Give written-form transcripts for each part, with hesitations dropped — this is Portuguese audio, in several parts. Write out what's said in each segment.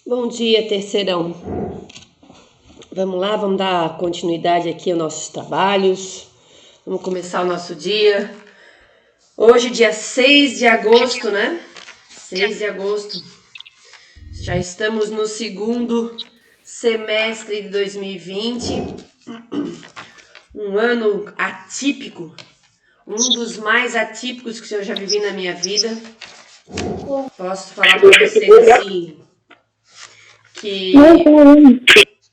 Bom dia, terceirão. Vamos lá, vamos dar continuidade aqui aos nossos trabalhos. Vamos começar o nosso dia. Hoje, dia 6 de agosto, né? 6 de agosto. Já estamos no segundo semestre de 2020. Um ano atípico. Um dos mais atípicos que eu já vivi na minha vida. Posso falar para vocês assim que...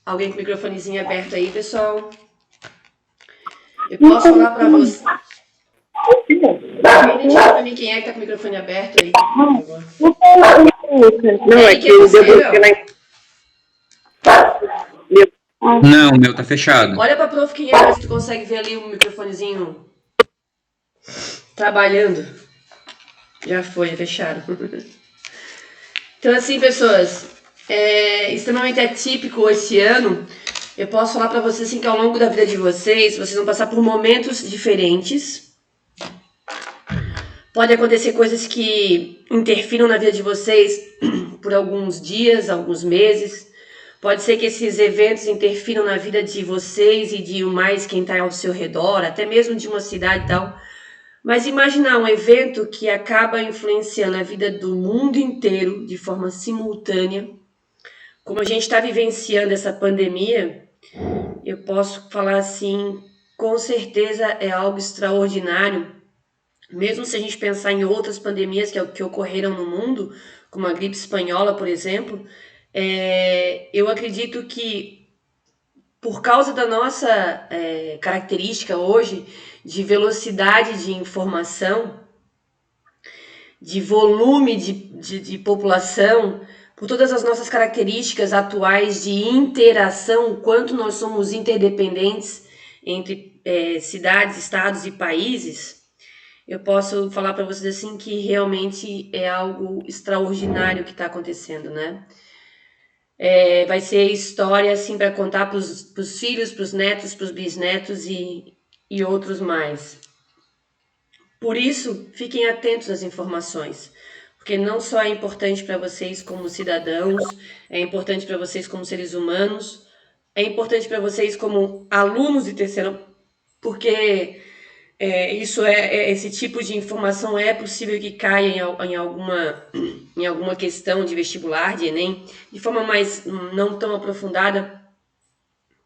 Alguém com o microfonezinho aberto aí, pessoal? Eu posso falar para você. Alguém identifica pra mim quem é que tá com o microfone aberto aí, por favor. Não, É é aí que que é eu você, debloqueei meu? Não, o meu tá fechado. Olha pra prof quem é, ver se tu consegue ver ali o microfonezinho trabalhando. Já foi, já fecharam. Então assim, pessoas, é extremamente atípico esse ano. Eu posso falar pra vocês assim que ao longo da vida de vocês vão passar por momentos diferentes. Pode acontecer coisas que interfiram na vida de vocês por alguns dias, alguns meses. Pode ser que esses eventos interfiram na vida de vocês e de mais quem está ao seu redor, até mesmo de uma cidade e tal. Mas imaginar um evento que acaba influenciando a vida do mundo inteiro de forma simultânea, como a gente está vivenciando essa pandemia, eu posso falar assim, com certeza é algo extraordinário. Mesmo se a gente pensar em outras pandemias que ocorreram no mundo, como a gripe espanhola, por exemplo, eu acredito que por causa da nossa característica hoje de velocidade de informação, de volume de população, por todas as nossas características atuais de interação, o quanto nós somos interdependentes entre cidades, estados e países, eu posso falar para vocês assim que realmente é algo extraordinário que está acontecendo, né? Vai ser história assim para contar para os filhos, para os netos, para os bisnetos e outros mais. Por isso, fiquem atentos às informações, porque não só é importante para vocês como cidadãos, é importante para vocês como seres humanos, é importante para vocês como alunos de terceiro, porque esse tipo de informação é possível que caia em alguma questão de vestibular, de Enem, de forma mais não tão aprofundada,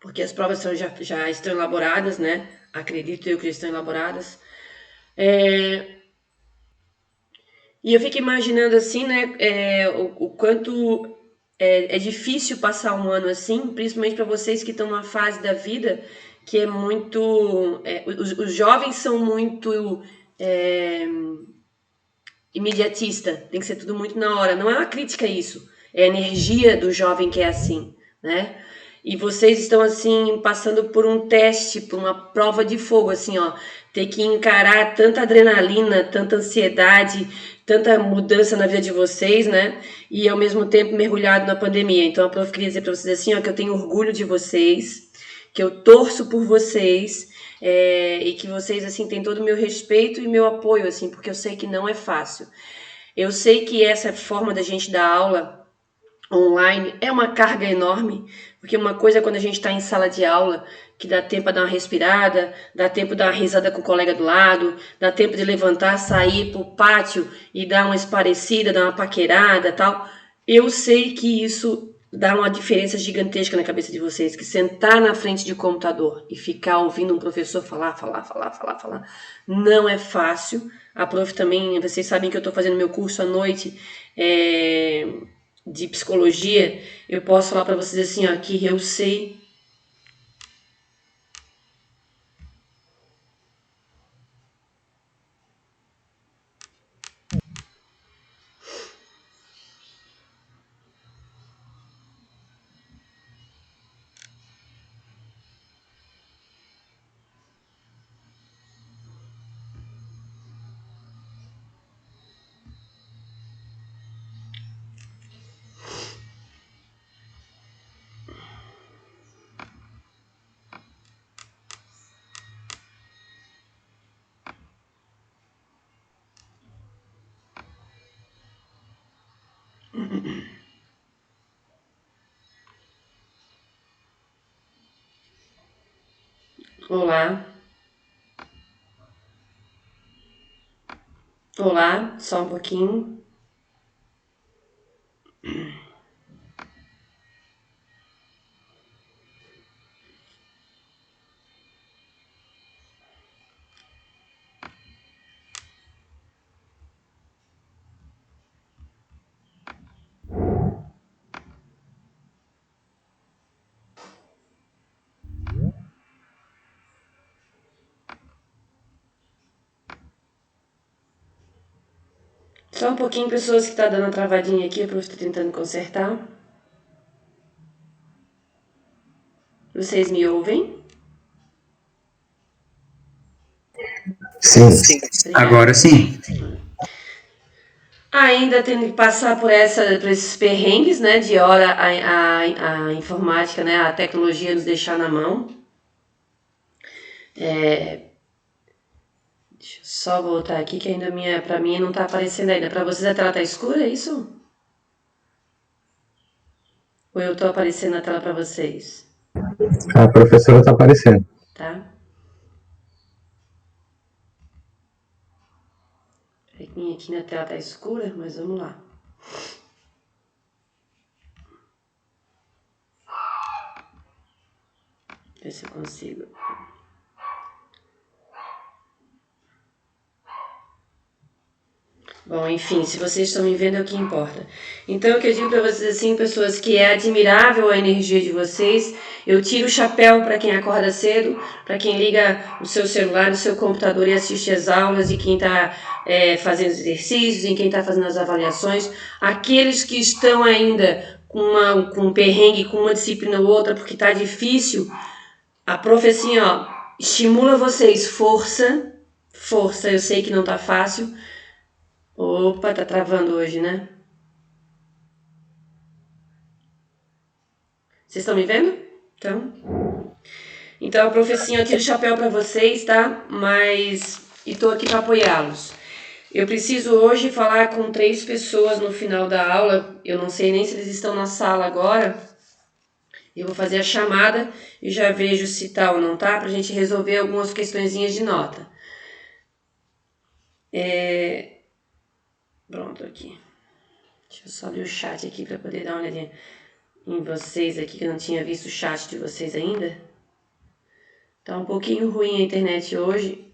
porque as provas já estão elaboradas, né? Acredito eu que já estão elaboradas. E eu fico imaginando assim, né, o quanto é difícil passar um ano assim, principalmente para vocês que estão numa fase da vida que é muito. Os jovens são muito imediatista, tem que ser tudo muito na hora. Não é uma crítica a isso, é a energia do jovem que é assim, né? E vocês estão assim passando por um teste, por uma prova de fogo, assim, ó, ter que encarar tanta adrenalina, tanta ansiedade, tanta mudança na vida de vocês, né? E ao mesmo tempo mergulhado na pandemia. Então a prof queria dizer para vocês assim, ó, que eu tenho orgulho de vocês, que eu torço por vocês, e que vocês assim têm todo o meu respeito e meu apoio, assim, porque eu sei que não é fácil. Eu sei que essa forma da gente dar aula online é uma carga enorme, porque uma coisa é quando a gente está em sala de aula, que dá tempo para dar uma respirada, dá tempo de dar uma risada com o colega do lado, dá tempo de levantar, sair pro pátio e dar uma esparecida, dar uma paquerada, tal. Eu sei que isso dá uma diferença gigantesca na cabeça de vocês, que sentar na frente de computador e ficar ouvindo um professor falar, não é fácil. A prof também, vocês sabem que eu estou fazendo meu curso à noite, de psicologia, eu posso falar para vocês assim, ó, que eu sei. Olá. Olá, só um pouquinho. Só um pouquinho, pessoas que tá dando uma travadinha aqui, eu estou tentando consertar. Vocês me ouvem? Sim. Agora sim. Ainda tendo que passar por esses perrengues, né? De hora a informática, né? A tecnologia nos deixar na mão. Deixa eu só voltar aqui que ainda pra mim não tá aparecendo ainda. Pra vocês a tela tá escura, é isso? Ou eu tô aparecendo na tela pra vocês? A professora está aparecendo. Tá? Aqui na tela tá escura, mas vamos lá. Ver se eu consigo. Bom, enfim, se vocês estão me vendo é o que importa. Então, o que eu digo para vocês assim, pessoas, que é admirável a energia de vocês. Eu tiro o chapéu para quem acorda cedo, para quem liga o seu celular, o seu computador e assiste as aulas, e quem está fazendo os exercícios, e quem está fazendo as avaliações. Aqueles que estão ainda com um perrengue, com uma disciplina ou outra, porque está difícil, a prof, assim, ó, estimula vocês, força, eu sei que não está fácil. Opa, tá travando hoje, né? Vocês estão me vendo? Então, a professinha, eu tiro o chapéu para vocês, tá? E tô aqui para apoiá-los. Eu preciso hoje falar com 3 pessoas no final da aula. Eu não sei nem se eles estão na sala agora. Eu vou fazer a chamada e já vejo se tá ou não tá, pra gente resolver algumas questõezinhas de nota. Pronto, aqui. Deixa eu só abrir o chat aqui para poder dar uma olhadinha em vocês aqui, que eu não tinha visto o chat de vocês ainda. Tá um pouquinho ruim a internet hoje.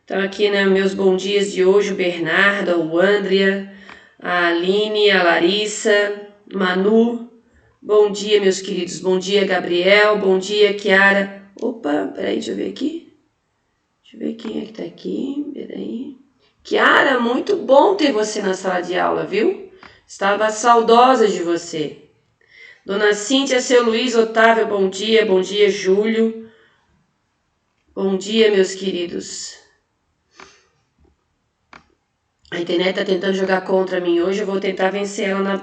Então aqui, né, meus bom dias de hoje, o Bernardo, o Andrea, a Aline, a Larissa, Manu. Bom dia, meus queridos. Bom dia, Gabriel. Bom dia, Kiara. Opa, peraí, deixa eu ver aqui. Deixa eu ver quem é que tá aqui. Peraí. Kiara, muito bom ter você na sala de aula, viu? Estava saudosa de você. Dona Cíntia, seu Luiz Otávio, bom dia. Bom dia, Júlio. Bom dia, meus queridos. A internet tá tentando jogar contra mim hoje, eu vou tentar vencer ela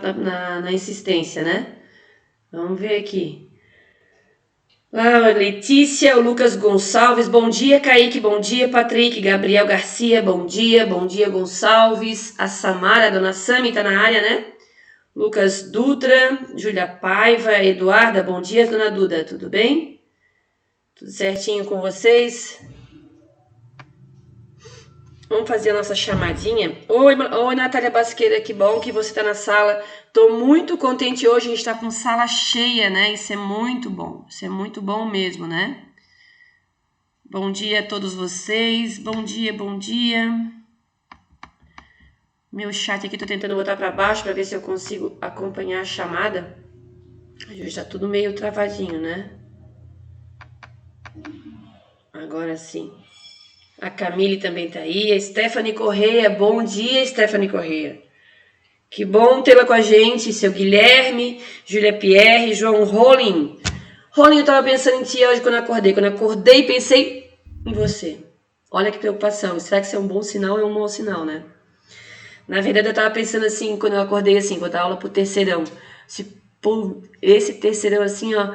na insistência, né? Vamos ver aqui. Lá, a Letícia, o Lucas Gonçalves, bom dia, Kaique, bom dia, Patrick, Gabriel Garcia, bom dia, Gonçalves, a Samara, a Dona Sami tá na área, né? Lucas Dutra, Júlia Paiva, Eduarda, bom dia, Dona Duda, tudo bem? Tudo certinho com vocês? Vamos fazer a nossa chamadinha. Oi, Natália Basqueira, que bom que você está na sala. Estou muito contente hoje, a gente está com sala cheia, né? Isso é muito bom mesmo, né? Bom dia a todos vocês, bom dia. Meu chat aqui, estou tentando botar para baixo para ver se eu consigo acompanhar a chamada. Hoje está tudo meio travadinho, né? Agora sim. A Camille também tá aí. A Stephanie Correia. Bom dia, Stephanie Correia. Que bom tê-la com a gente. Seu Guilherme, Júlia Pierre, João Rolim. Rolim, eu tava pensando em ti hoje quando eu acordei. Quando eu acordei, pensei em você. Olha que preocupação. Será que isso é um bom sinal ou é um mau sinal, né? Na verdade, eu tava pensando assim, quando eu acordei assim, vou dar aula pro terceirão. Esse terceirão assim, ó.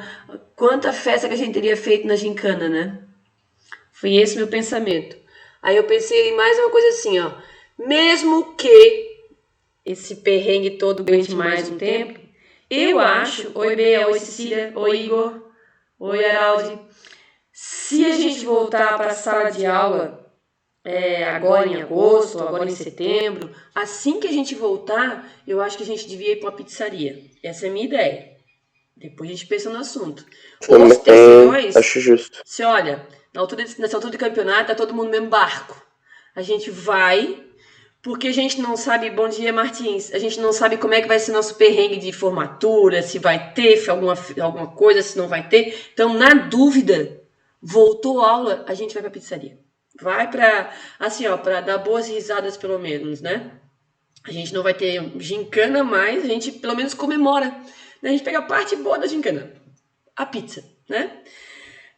Quanta festa que a gente teria feito na gincana, né? Foi esse meu pensamento. Aí eu pensei em mais uma coisa assim, ó. Mesmo que esse perrengue todo aguente mais um tempo, eu acho... Oi, Bea, oi, Cecília, oi, Igor, oi, Araldi. Se a gente voltar para a sala de aula agora em agosto, agora em setembro, assim que a gente voltar, eu acho que a gente devia ir para uma pizzaria. Essa é a minha ideia. Depois a gente pensa no assunto. Os terceirões, Acho justo. você olha, nessa altura do campeonato, tá todo mundo no mesmo barco. A gente vai, porque a gente não sabe, bom dia Martins, a gente não sabe como é que vai ser nosso perrengue de formatura, se vai ter alguma coisa, se não vai ter. Então, na dúvida, voltou a aula, a gente vai pra pizzaria. Vai pra, assim, ó, pra dar boas risadas pelo menos, né? A gente não vai ter gincana, mas a gente pelo menos comemora. Né? A gente pega a parte boa da gincana, a pizza, né?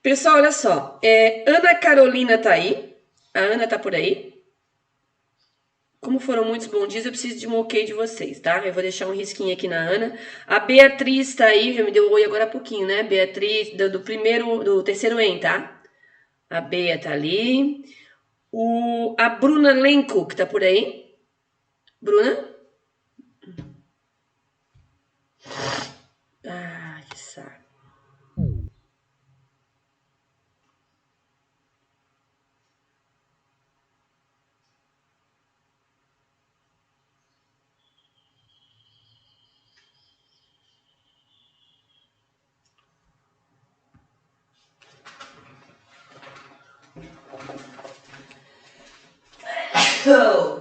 Pessoal, olha só, Ana Carolina tá aí, a Ana tá por aí. Como foram muitos bons dias, eu preciso de um ok de vocês, tá? Eu vou deixar um risquinho aqui na Ana. A Beatriz tá aí, já me deu oi agora há pouquinho, né? Beatriz, do terceiro EN, tá? A Bea tá ali. A Bruna Lenco, que tá por aí. Bruna? Ah, que saco. Oh.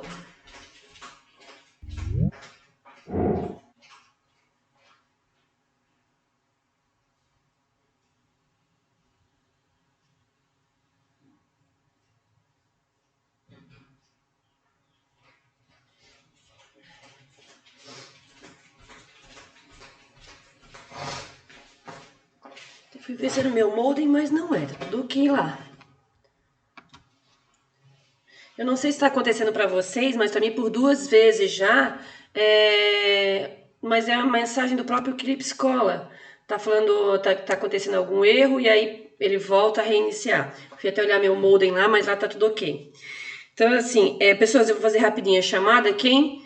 Eu fui ver se era o meu modem, mas não é. Tá tudo ok lá. Eu não sei se está acontecendo para vocês, mas também por 2 vezes já. Mas é uma mensagem do próprio Clipe Escola. Tá falando, tá acontecendo algum erro e aí ele volta a reiniciar. Fui até olhar meu modem lá, mas lá tá tudo ok. Então, assim, pessoas, eu vou fazer rapidinho a chamada. Quem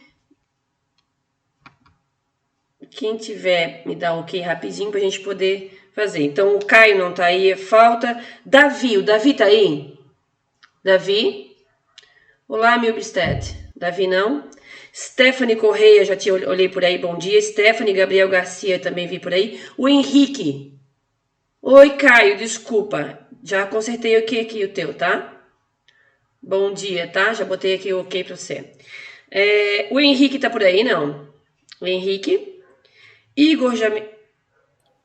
tiver, me dá um ok rapidinho pra gente poder fazer. Então, o Caio não tá aí, falta. Davi, o Davi tá aí? Davi? Olá, Milbstedt. Davi não? Stephanie Correia, já te olhei por aí, bom dia. Stephanie, Gabriel Garcia, também vi por aí. O Henrique. Oi, Caio, desculpa. Já consertei o que aqui, o teu, tá? Bom dia, tá? Já botei aqui o ok pra você. O Henrique tá por aí, não? O Henrique. Igor já me...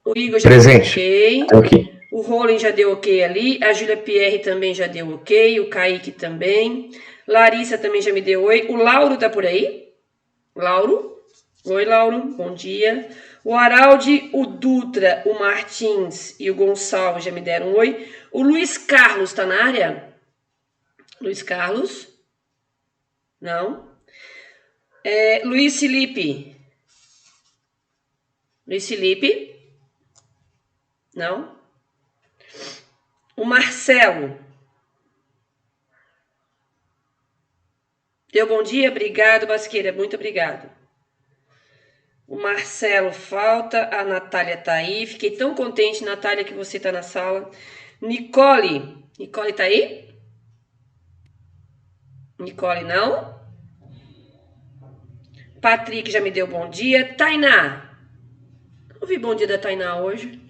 O Igor já Presente. deu ok. Tô aqui. O Roland já deu ok ali. A Júlia Pierre também já deu ok. O Kaique também. Larissa também já me deu oi. O Lauro tá por aí? Lauro? Oi, Lauro. Bom dia. O Araldi, o Dutra, o Martins e o Gonçalves já me deram oi. O Luiz Carlos tá na área? Luiz Carlos? Não. Luiz Felipe? Luiz Felipe? Não. O Marcelo? Deu bom dia? Obrigado, Basqueira. Muito obrigado. O Marcelo falta. A Natália tá aí. Fiquei tão contente, Natália, que você tá na sala. Nicole. Nicole tá aí? Nicole não. Patrick já me deu bom dia. Tainá. Não vi bom dia da Tainá hoje.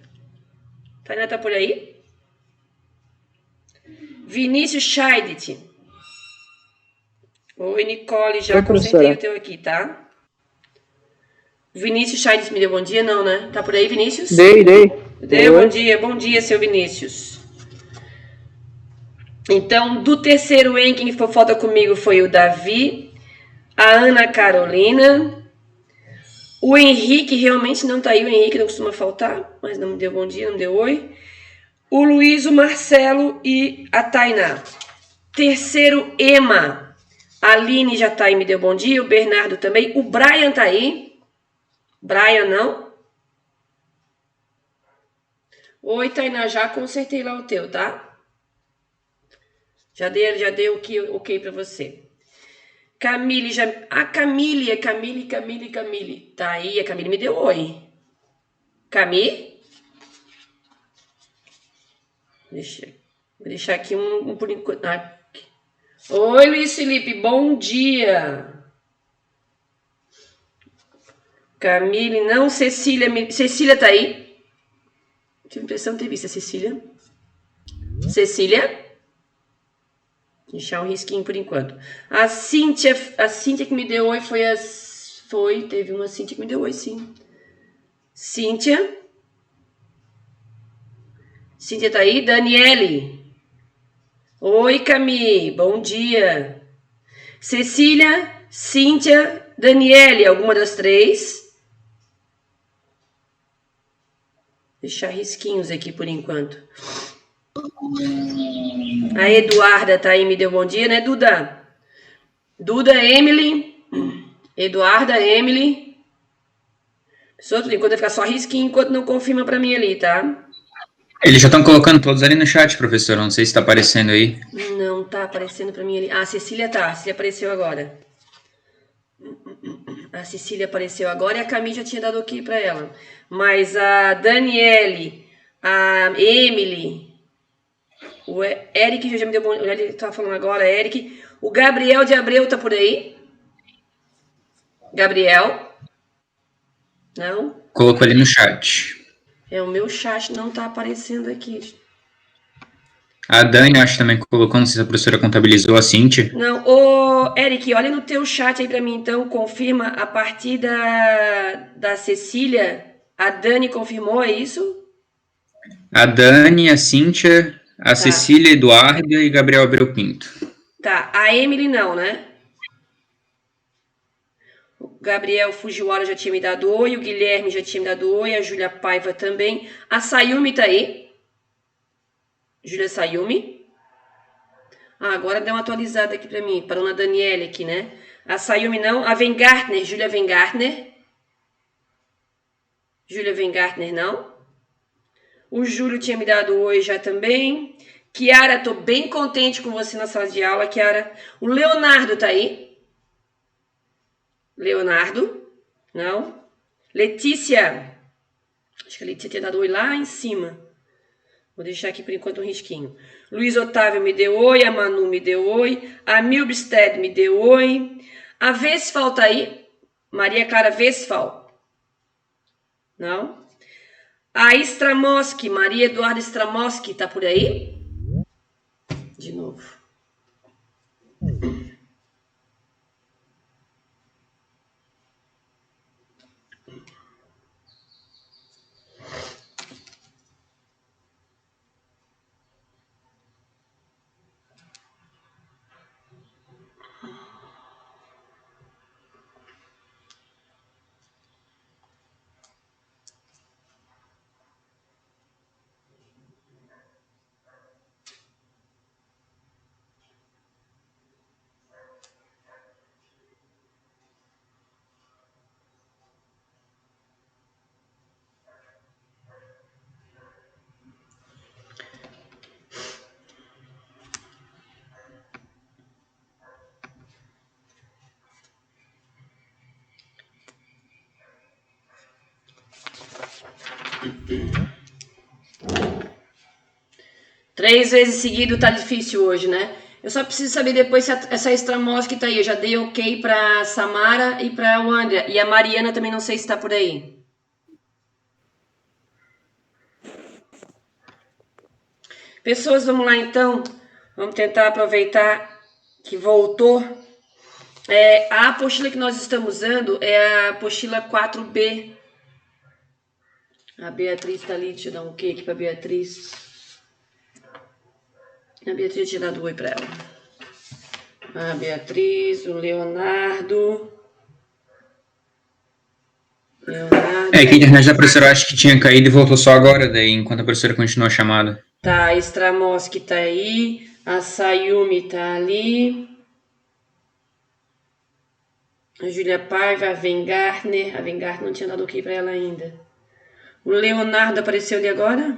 Tainá tá por aí? Vinícius Scheidt. Oi, Nicole, já consertei o teu aqui, tá? Vinícius Scheidt me deu bom dia, não, né? Tá por aí, Vinícius? Dei. Deu bom dia, seu Vinícius. Então, do terceiro EN, quem falta comigo foi o Davi, a Ana Carolina, o Henrique realmente não tá aí, o Henrique não costuma faltar, mas não me deu bom dia, não me deu oi. O Luiz, o Marcelo e a Tainá. Terceiro EMA, a Aline já tá aí, me deu bom dia, o Bernardo também, o Brian tá aí. Brian não? Oi, Tainá, já consertei lá o teu, tá? Já dei o ok pra você. Camille, Camille. Tá aí, a Camille me deu oi. Camille? Vou deixar aqui um por enquanto. Oi, Luiz Felipe, bom dia. Camille, não. Cecília, Cecília tá aí? Tive a impressão de ter visto a Cecília. Cecília? Deixar um risquinho por enquanto. A Cíntia que me deu oi teve uma Cíntia que me deu oi, sim. Cíntia tá aí? Daniele. Oi, Cami, bom dia. Cecília, Cíntia, Daniele, alguma das três? Deixar risquinhos aqui por enquanto. A Eduarda tá aí, me deu bom dia, né, Duda? Duda, Emily. Eduarda, Emily. Pessoal, por enquanto vai ficar só risquinho enquanto não confirma pra mim ali, tá? Eles já estão colocando todos ali no chat, professor. Não sei se está aparecendo aí. Não tá aparecendo pra mim ali. Ah, a Cecília tá. A Cecília apareceu agora. A Cecília apareceu agora e a Camille já tinha dado ok pra ela. Mas a Daniele, a Emily, o Eric já me deu bom. Ele tava falando agora, Eric. O Gabriel de Abreu tá por aí? Gabriel? Não? Colocou ali no chat. O meu chat não tá aparecendo aqui. A Dani, acho que também colocou, não sei se a professora contabilizou, a Cíntia. Não, ô Eric, olha no teu chat aí pra mim então, confirma a partir da Cecília, a Dani confirmou, é isso? A Dani, a Cíntia, a Cecília, Eduarda e Gabriel Abreu Pinto. Tá, a Emily não, né? O Gabriel Fujiwara já tinha me dado oi, o Guilherme já tinha me dado oi, a Júlia Paiva também. A Sayumi tá aí? Júlia Sayumi? Ah, agora deu uma atualizada aqui pra mim, para a Daniele aqui, né? A Sayumi não, a Vengartner, Júlia Vengartner. Júlia Vengartner não. O Júlio tinha me dado oi já também. Kiara, tô bem contente com você na sala de aula, Kiara. O Leonardo tá aí? Leonardo? Não. Letícia. Acho que a Letícia tinha dado oi lá em cima. Vou deixar aqui por enquanto um risquinho. Luiz Otávio me deu oi, a Manu me deu oi, a Milbstead me deu oi. A Vesfal tá aí? Maria Clara Vesfal? Não? A Stramoski, Maria Eduarda Stramoski, tá por aí? De novo. Três vezes seguido tá difícil hoje, né? Eu só preciso saber depois se essa Stramoski tá aí. Eu já dei ok pra Samara e pra Wandria. E a Mariana também não sei se tá por aí. Pessoas, vamos lá então. Vamos tentar aproveitar que voltou. A apostila que nós estamos usando é a apostila 4B. A Beatriz tá ali. Deixa eu dar um ok aqui pra Beatriz. A Beatriz tinha dado oi pra ela. A Beatriz, o Leonardo. É que a internet da professora acho que tinha caído e voltou só agora, daí enquanto a professora continua a chamada. Tá, a Stramoski tá aí. A Sayumi tá ali. A Júlia Paiva, a Vengartner. A Vengartner não tinha dado ok pra ela ainda. O Leonardo apareceu ali agora?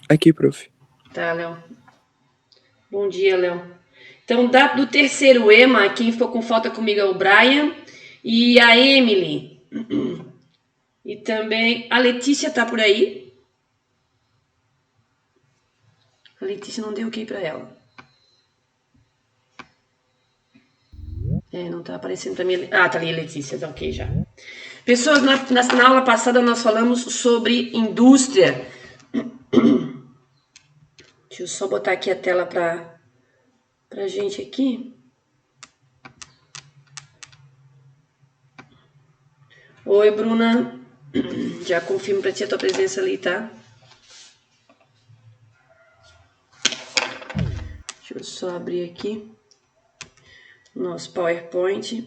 Aqui, prof. Tá, Léo. Bom dia, Léo. Então, do terceiro EMA, quem ficou com falta comigo é o Brian e a Emily. E também a Letícia tá por aí? A Letícia não deu ok pra ela. Não tá aparecendo pra mim. Ah, tá ali a Letícia, tá ok já. Pessoas, na aula passada nós falamos sobre indústria. Deixa eu só botar aqui a tela pra gente aqui. Oi, Bruna. Já confirmo pra ti a tua presença ali, tá? Deixa eu só abrir aqui nosso PowerPoint.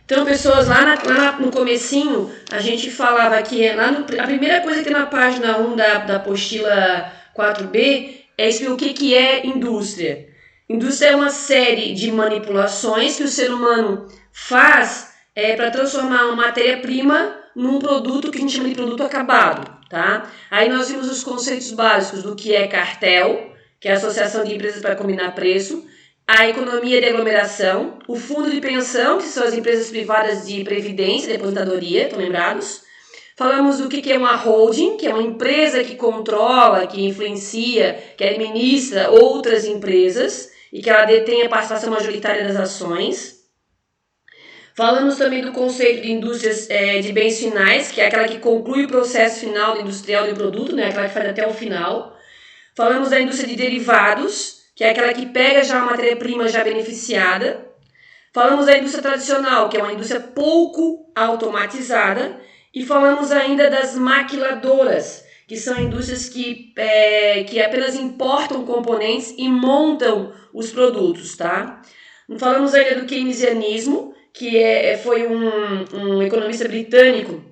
Então, pessoas, lá no comecinho, a gente falava que a primeira coisa que tem na página 1 da apostila 4B é explicar o que é indústria. Indústria é uma série de manipulações que o ser humano faz para transformar uma matéria-prima num produto que a gente chama de produto acabado, tá? Aí nós vimos os conceitos básicos do que é cartel, que é a associação de empresas para combinar preço, a economia de aglomeração, o fundo de pensão, que são as empresas privadas de previdência, de aposentadoria, estão lembrados? Falamos do que é uma holding, que é uma empresa que controla, que influencia, que administra outras empresas e que ela detém a participação majoritária das ações. Falamos também do conceito de indústrias de bens finais, que é aquela que conclui o processo final industrial do produto, né? Aquela que faz até o final. Falamos da indústria de derivados, que é aquela que pega já uma matéria-prima já beneficiada. Falamos da indústria tradicional, que é uma indústria pouco automatizada. E falamos ainda das maquiladoras, que são indústrias que apenas importam componentes e montam os produtos, tá? Falamos ainda do keynesianismo, que foi um economista britânico,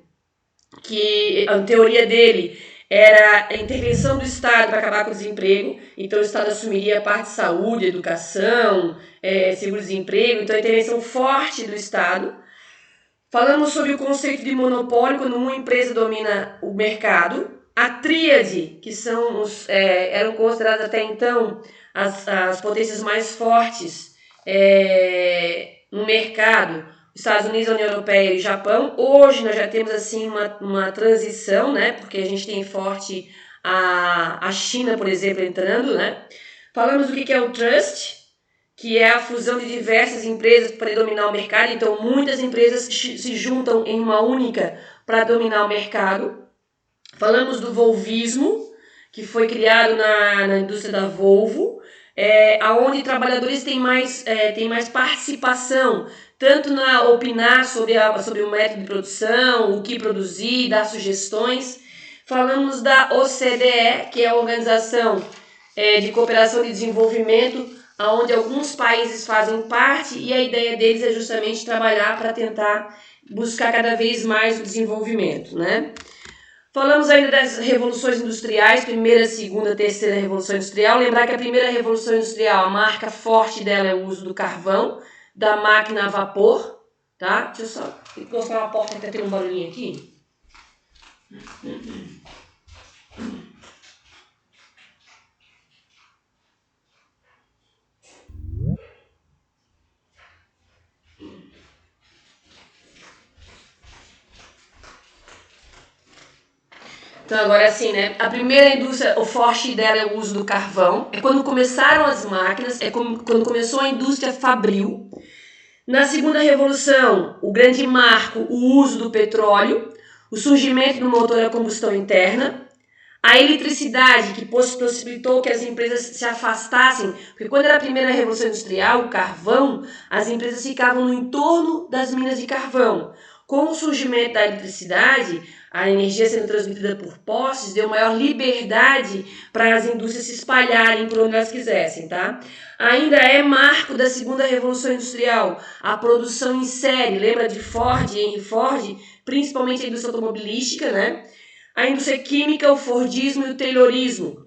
que a teoria dele era a intervenção do Estado para acabar com o desemprego. Então o Estado assumiria a parte de saúde, educação, seguro-desemprego, então a intervenção forte do Estado. Falamos sobre o conceito de monopólio, quando uma empresa domina o mercado. A tríade, que eram consideradas até então as potências mais fortes no mercado, os Estados Unidos, a União Europeia e o Japão. Hoje nós já temos assim uma transição, né? Porque a gente tem forte a China, por exemplo, entrando, né? Falamos do que é o trust, que é a fusão de diversas empresas para dominar o mercado. Então, muitas empresas se juntam em uma única para dominar o mercado. Falamos do volvismo, que foi criado na indústria da Volvo, onde trabalhadores têm mais participação, tanto na opinar sobre o método de produção, o que produzir, dar sugestões. Falamos da OCDE, que é a Organização de Cooperação e Desenvolvimento, onde alguns países fazem parte, e a ideia deles é justamente trabalhar para tentar buscar cada vez mais o desenvolvimento, né? Falamos ainda das revoluções industriais, primeira, segunda, terceira revolução industrial. Lembrar que a primeira revolução industrial, a marca forte dela é o uso do carvão, da máquina a vapor, tá? Deixa eu só encostar uma porta que tá tendo um barulhinho aqui. Então agora assim, né? A primeira indústria, o forte dela é o uso do carvão. É quando começaram as máquinas, quando começou a indústria fabril. Na segunda revolução, o grande marco, o uso do petróleo, o surgimento do motor a combustão interna, a eletricidade, que possibilitou que as empresas se afastassem, porque quando era a primeira revolução industrial, o carvão, as empresas ficavam no entorno das minas de carvão. Com o surgimento da eletricidade, a energia sendo transmitida por postes deu maior liberdade para as indústrias se espalharem por onde elas quisessem, tá? Ainda é marco da segunda revolução industrial, a produção em série. Lembra de Ford, Henry Ford? Principalmente a indústria automobilística, né? A indústria química, o Fordismo e o Taylorismo.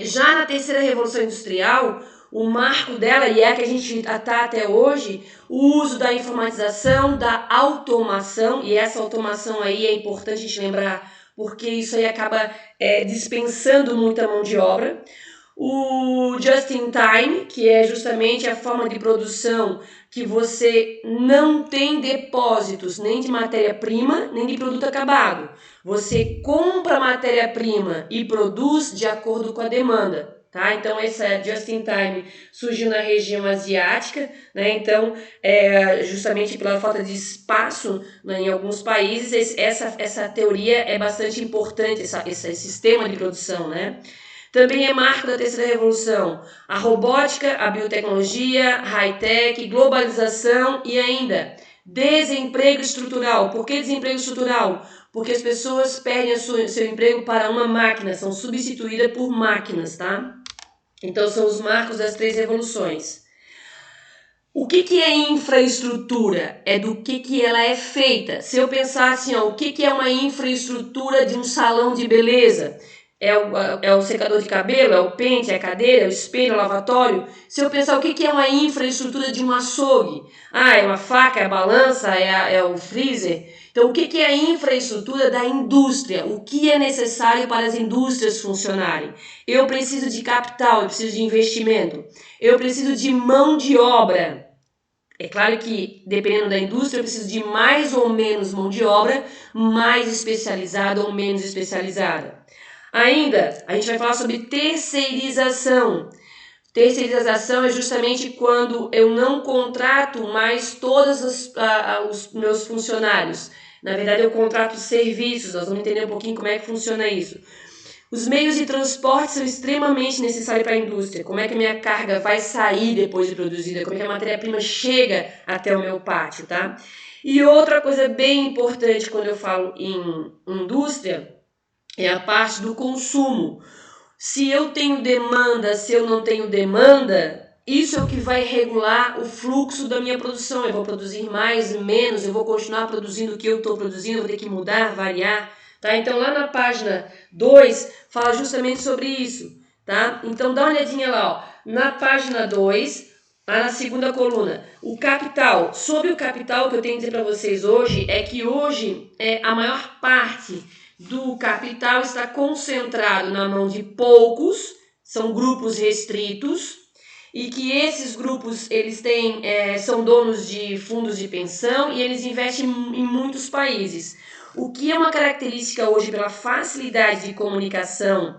Já na terceira revolução industrial, o marco dela, e é a que a gente está até hoje, o uso da informatização, da automação, e essa automação aí é importante a gente lembrar, porque isso aí acaba dispensando muita mão de obra. O just in time, que é justamente a forma de produção que você não tem depósitos nem de matéria-prima, nem de produto acabado. Você compra matéria-prima e produz de acordo com a demanda. Tá? Então, essa just in time surgiu na região asiática, né? Então, justamente pela falta de espaço, né, em alguns países, essa teoria é bastante importante, esse sistema de produção, né? Também é marco da terceira revolução a robótica, a biotecnologia, high-tech, globalização e ainda desemprego estrutural. Por que desemprego estrutural? Porque as pessoas perdem seu emprego para uma máquina, são substituídas por máquinas, tá? Então são os marcos das três revoluções. O que é infraestrutura? É do que ela é feita. Se eu pensar assim, ó, o que é uma infraestrutura de um salão de beleza? É o secador de cabelo, é o pente, é a cadeira, é o espelho, é o lavatório. Se eu pensar o que é uma infraestrutura de um açougue? Ah, é uma faca, é a balança, é o freezer. Então, o que é a infraestrutura da indústria? O que é necessário para as indústrias funcionarem? Eu preciso de capital, eu preciso de investimento. Eu preciso de mão de obra. É claro que, dependendo da indústria, eu preciso de mais ou menos mão de obra, mais especializada ou menos especializada. Ainda, a gente vai falar sobre terceirização. Terceirização é justamente quando eu não contrato mais todos os meus funcionários. Na verdade, eu contrato serviços. Nós vamos entender um pouquinho como é que funciona isso. Os meios de transporte são extremamente necessários para a indústria. Como é que a minha carga vai sair depois de produzida? Como é que a matéria-prima chega até o meu pátio, tá? E outra coisa bem importante quando eu falo em indústria é a parte do consumo. Se eu tenho demanda, se eu não tenho demanda, isso é o que vai regular o fluxo da minha produção. Eu vou produzir mais, menos, eu vou continuar produzindo o que eu estou produzindo, vou ter que mudar, variar. Tá? Então, lá na página 2, fala justamente sobre isso. Tá? Então, dá uma olhadinha lá. Ó. Na página 2, lá na segunda coluna, o capital. Sobre o capital, o que eu tenho que dizer para vocês hoje é que hoje a maior parte do capital está concentrado na mão de poucos, são grupos restritos, e que esses grupos eles são donos de fundos de pensão e eles investem em muitos países. O que é uma característica hoje pela facilidade de comunicação,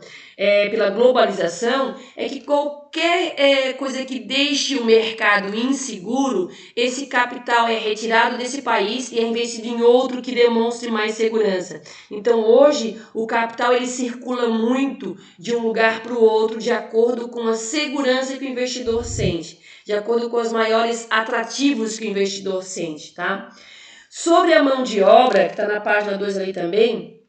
pela globalização, é que qualquer coisa que deixe o mercado inseguro, esse capital é retirado desse país e é investido em outro que demonstre mais segurança. Então hoje o capital ele circula muito de um lugar para o outro de acordo com a segurança que o investidor sente, de acordo com os maiores atrativos que o investidor sente, tá? Sobre a mão de obra, que está na página 2 ali também,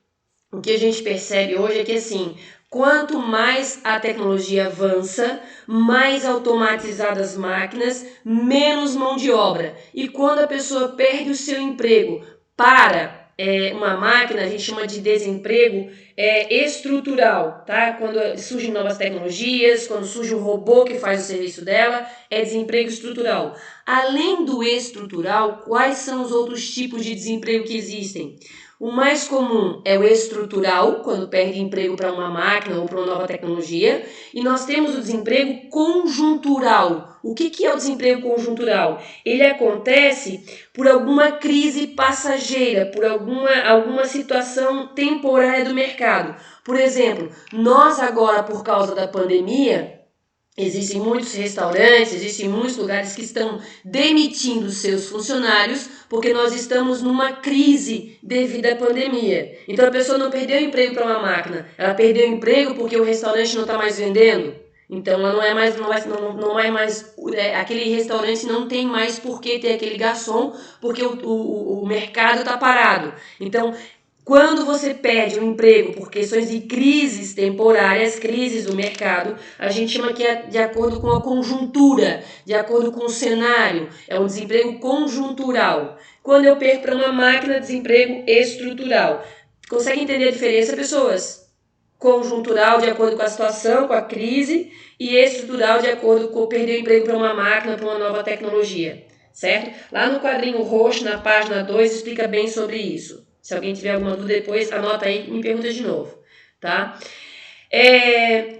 o que a gente percebe hoje é que assim, quanto mais a tecnologia avança, mais automatizadas as máquinas, menos mão de obra. E quando a pessoa perde o seu emprego para uma máquina, a gente chama de desemprego estrutural, tá? Quando surgem novas tecnologias, quando surge um robô que faz o serviço dela, é desemprego estrutural. Além do estrutural, quais são os outros tipos de desemprego que existem? O mais comum é o estrutural, quando perde emprego para uma máquina ou para uma nova tecnologia. E nós temos o desemprego conjuntural. O que é o desemprego conjuntural? Ele acontece por alguma crise passageira, por alguma situação temporária do mercado. Por exemplo, nós agora, por causa da pandemia, existem muitos restaurantes, existem muitos lugares que estão demitindo seus funcionários porque nós estamos numa crise devido à pandemia. Então a pessoa não perdeu emprego para uma máquina, ela perdeu emprego porque o restaurante não está mais vendendo. Então ela não é mais aquele restaurante não tem mais por que ter aquele garçom porque o mercado está parado. Então quando você perde um emprego por questões de crises temporárias, crises do mercado, a gente chama que é de acordo com a conjuntura, de acordo com o cenário, é um desemprego conjuntural. Quando eu perco para uma máquina, desemprego estrutural. Consegue entender a diferença, pessoas? Conjuntural de acordo com a situação, com a crise, e estrutural de acordo com perder o emprego para uma máquina, para uma nova tecnologia, certo? Lá no quadrinho roxo, na página 2, explica bem sobre isso. Se alguém tiver alguma dúvida depois, anota aí e me pergunta de novo, tá?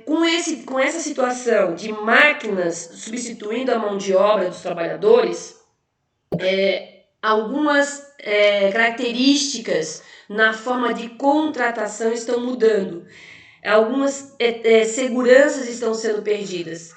Com essa situação de máquinas substituindo a mão de obra dos trabalhadores, algumas características na forma de contratação estão mudando. Algumas seguranças estão sendo perdidas.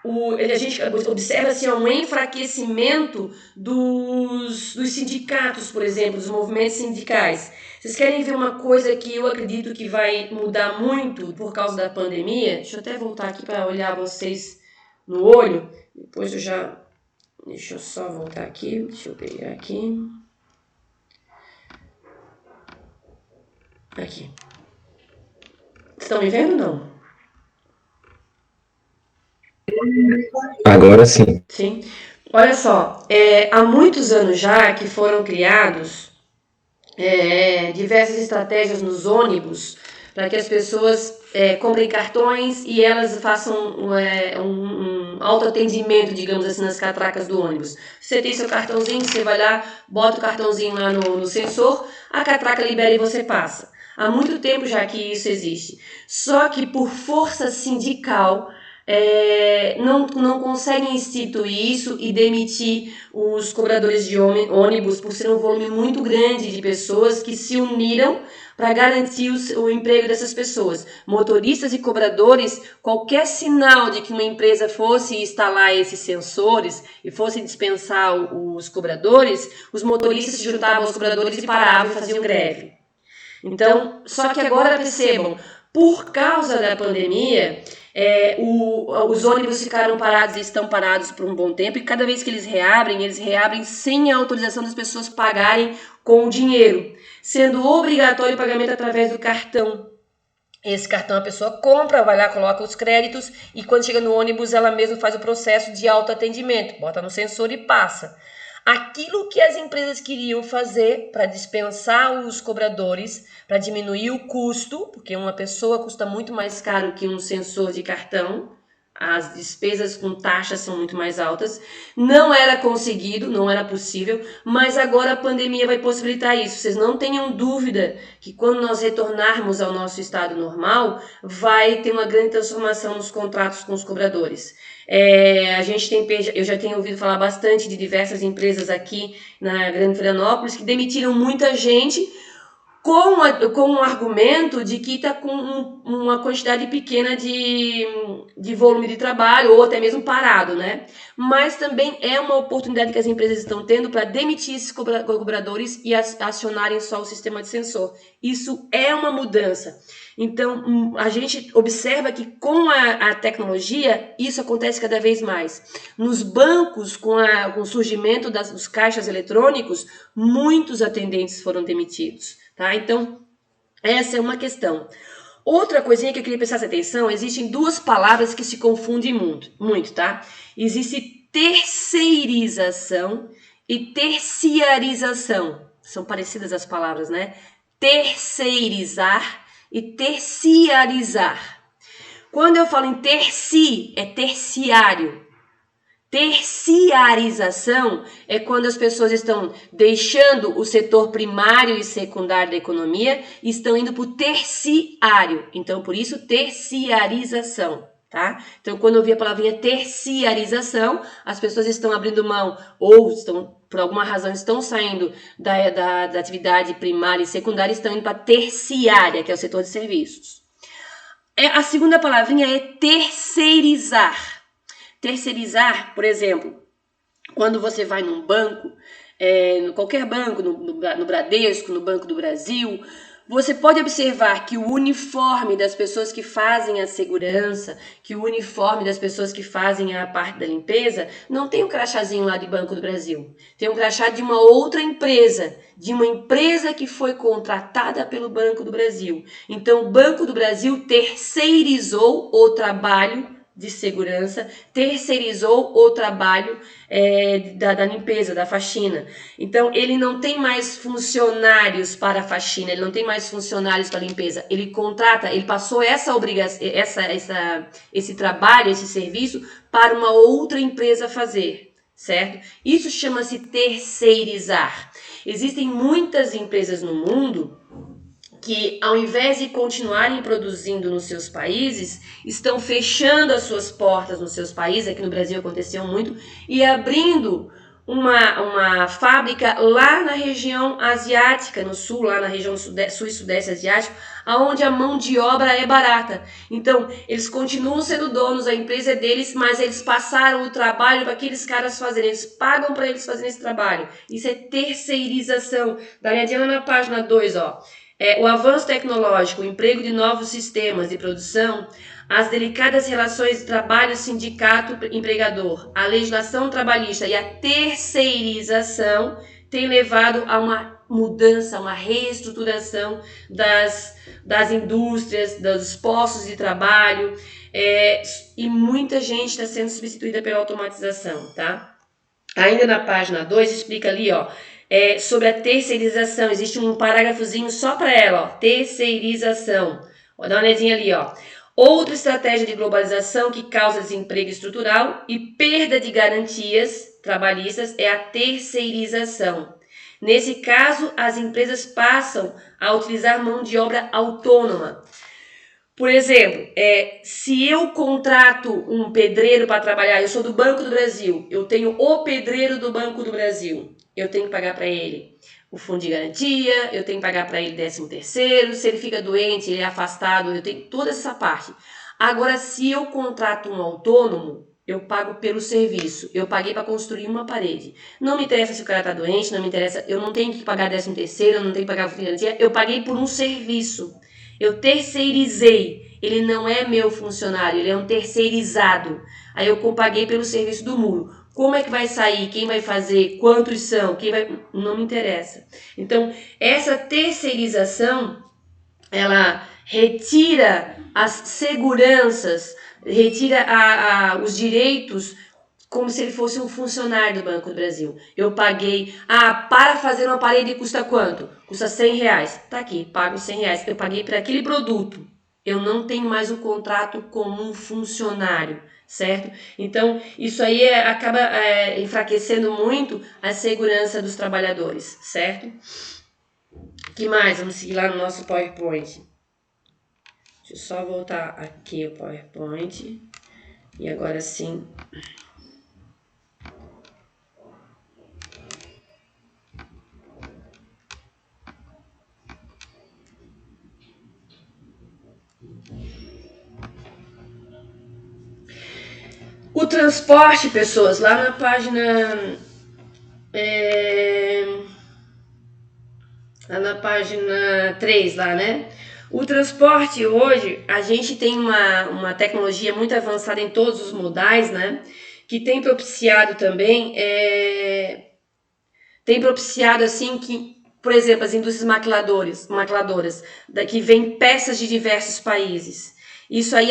A gente observa assim, um enfraquecimento dos sindicatos, por exemplo, dos movimentos sindicais. Vocês querem ver uma coisa que eu acredito que vai mudar muito por causa da pandemia? Deixa eu até voltar aqui para olhar vocês no olho. Depois eu já... Deixa eu só voltar aqui. Deixa eu pegar aqui. Aqui. Estão me vendo ou não? Agora sim. Sim. Olha só, há muitos anos já que foram criados diversas estratégias nos ônibus para que as pessoas comprem cartões e elas façam um autoatendimento, digamos assim, nas catracas do ônibus. Você tem seu cartãozinho, você vai lá, bota o cartãozinho lá no sensor, a catraca libera e você passa. Há muito tempo já que isso existe. Só que por força sindical não conseguem instituir isso e demitir os cobradores de ônibus por ser um volume muito grande de pessoas que se uniram para garantir o emprego dessas pessoas. Motoristas e cobradores, qualquer sinal de que uma empresa fosse instalar esses sensores e fosse dispensar os cobradores, os motoristas se juntavam aos cobradores e paravam e faziam greve. Então, só que agora percebam, por causa da pandemia, os ônibus ficaram parados e estão parados por um bom tempo, e cada vez que eles reabrem sem a autorização das pessoas pagarem com o dinheiro, sendo obrigatório o pagamento através do cartão. Esse cartão a pessoa compra, vai lá, coloca os créditos, e quando chega no ônibus ela mesma faz o processo de autoatendimento, bota no sensor e passa. Aquilo que as empresas queriam fazer para dispensar os cobradores, para diminuir o custo, porque uma pessoa custa muito mais caro que um sensor de cartão, as despesas com taxas são muito mais altas, não era conseguido, não era possível, mas agora a pandemia vai possibilitar isso. Vocês não tenham dúvida que quando nós retornarmos ao nosso estado normal, vai ter uma grande transformação nos contratos com os cobradores. Eu já tenho ouvido falar bastante de diversas empresas aqui na Grande Florianópolis que demitiram muita gente com um argumento de que está com uma quantidade pequena de volume de trabalho ou até mesmo parado, né? Mas também é uma oportunidade que as empresas estão tendo para demitir esses cobradores e acionarem só o sistema de sensor. Isso é uma mudança. Então, a gente observa que com a tecnologia, isso acontece cada vez mais. Nos bancos, com o surgimento dos caixas eletrônicos, muitos atendentes foram demitidos. Tá? Então, essa é uma questão. Outra coisinha que eu queria prestar atenção, existem duas palavras que se confundem muito, tá? Existe terceirização e terciarização. São parecidas as palavras, né? Terceirizar e terciarizar. Quando eu falo em é terciário. Terciarização é quando as pessoas estão deixando o setor primário e secundário da economia e estão indo para o terciário. Então, por isso, terciarização, tá? Então, quando eu vi a palavrinha terciarização, as pessoas estão abrindo mão ou estão, por alguma razão, estão saindo da atividade primária e secundária e estão indo para a terciária, que é o setor de serviços. A segunda palavrinha é terceirizar. Terceirizar, por exemplo, quando você vai num banco, qualquer banco, no Bradesco, no Banco do Brasil, você pode observar que o uniforme das pessoas que fazem a segurança, que o uniforme das pessoas que fazem a parte da limpeza, não tem um crachazinho lá de Banco do Brasil. Tem um crachá de uma outra empresa, de uma empresa que foi contratada pelo Banco do Brasil. Então, o Banco do Brasil terceirizou o trabalho de segurança, terceirizou o trabalho da limpeza, da faxina. Então, ele não tem mais funcionários para a faxina, ele não tem mais funcionários para a limpeza. Ele contrata, ele passou essa obrigação, esse trabalho, esse serviço para uma outra empresa fazer, certo? Isso chama-se terceirizar. Existem muitas empresas no mundo que, ao invés de continuarem produzindo nos seus países, estão fechando as suas portas nos seus países, aqui no Brasil aconteceu muito, e abrindo uma fábrica lá na região asiática, no sul, lá na região sul e sudeste asiático, onde a mão de obra é barata. Então, eles continuam sendo donos, a empresa é deles, mas eles passaram o trabalho para aqueles caras fazerem, eles pagam para eles fazerem esse trabalho. Isso é terceirização. Dá uma olhadinha na página 2, ó. O avanço tecnológico, o emprego de novos sistemas de produção, as delicadas relações de trabalho sindicato-empregador, a legislação trabalhista e a terceirização têm levado a uma mudança, uma reestruturação das indústrias, dos postos de trabalho, e muita gente está sendo substituída pela automatização, tá? Ainda na página 2 explica ali, ó, sobre a terceirização, existe um parágrafozinho só para ela, ó, terceirização. Vou dar uma olhadinha ali, ó. Outra estratégia de globalização que causa desemprego estrutural e perda de garantias trabalhistas é a terceirização. Nesse caso, as empresas passam a utilizar mão de obra autônoma. Por exemplo, se eu contrato um pedreiro para trabalhar, eu sou do Banco do Brasil, eu tenho o pedreiro do Banco do Brasil, eu tenho que pagar para ele o fundo de garantia, eu tenho que pagar para ele 13º, se ele fica doente, ele é afastado, eu tenho toda essa parte. Agora, se eu contrato um autônomo, eu pago pelo serviço, eu paguei para construir uma parede. Não me interessa se o cara está doente, não me interessa, eu não tenho que pagar 13º, eu não tenho que pagar fundo de garantia, eu paguei por um serviço. Eu terceirizei, ele não é meu funcionário, ele é um terceirizado. Aí eu paguei pelo serviço do muro. Como é que vai sair? Quem vai fazer? Quantos são? Não me interessa. Então, essa terceirização, ela retira as seguranças, retira os direitos como se ele fosse um funcionário do Banco do Brasil. Eu paguei, para fazer uma parede custa quanto? Custa R$100. Tá aqui, pago R$100. Eu paguei para aquele produto. Eu não tenho mais um contrato como um funcionário, certo? Então, isso aí acaba enfraquecendo muito a segurança dos trabalhadores, certo? O que mais? Vamos seguir lá no nosso PowerPoint. Deixa eu só voltar aqui o PowerPoint. E agora sim... O transporte, pessoas, lá na página... lá na página 3, lá, né? O transporte hoje, a gente tem uma tecnologia muito avançada em todos os modais, né? Que tem propiciado também... tem propiciado, assim, que... Por exemplo, as indústrias maquiladoras, que vêm peças de diversos países. Isso aí,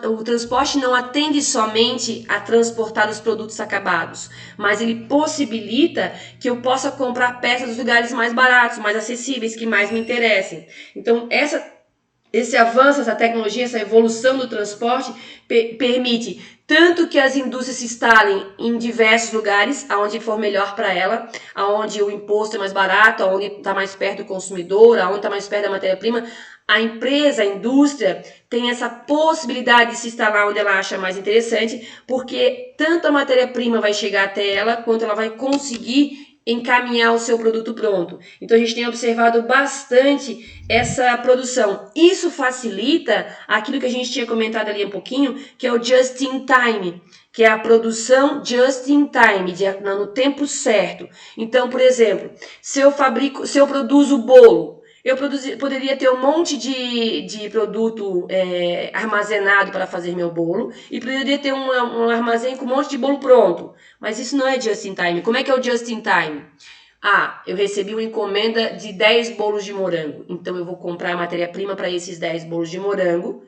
o transporte não atende somente a transportar os produtos acabados, mas ele possibilita que eu possa comprar peças dos lugares mais baratos, mais acessíveis, que mais me interessem. Então, esse avanço, essa tecnologia, essa evolução do transporte permite tanto que as indústrias se instalem em diversos lugares, aonde for melhor para ela, aonde o imposto é mais barato, aonde está mais perto do consumidor, aonde está mais perto da matéria-prima. A empresa, a indústria, tem essa possibilidade de se instalar onde ela acha mais interessante, porque tanto a matéria-prima vai chegar até ela, quanto ela vai conseguir encaminhar o seu produto pronto. Então, a gente tem observado bastante essa produção. Isso facilita aquilo que a gente tinha comentado ali um pouquinho, que é o just in time, que é a produção just in time, no tempo certo. Então, por exemplo, se eu produzo bolo, eu poderia ter um monte de produto armazenado para fazer meu bolo e poderia ter um armazém com um monte de bolo pronto. Mas isso não é just in time. Como é que é o just in time? Eu recebi uma encomenda de 10 bolos de morango. Então, eu vou comprar a matéria-prima para esses 10 bolos de morango,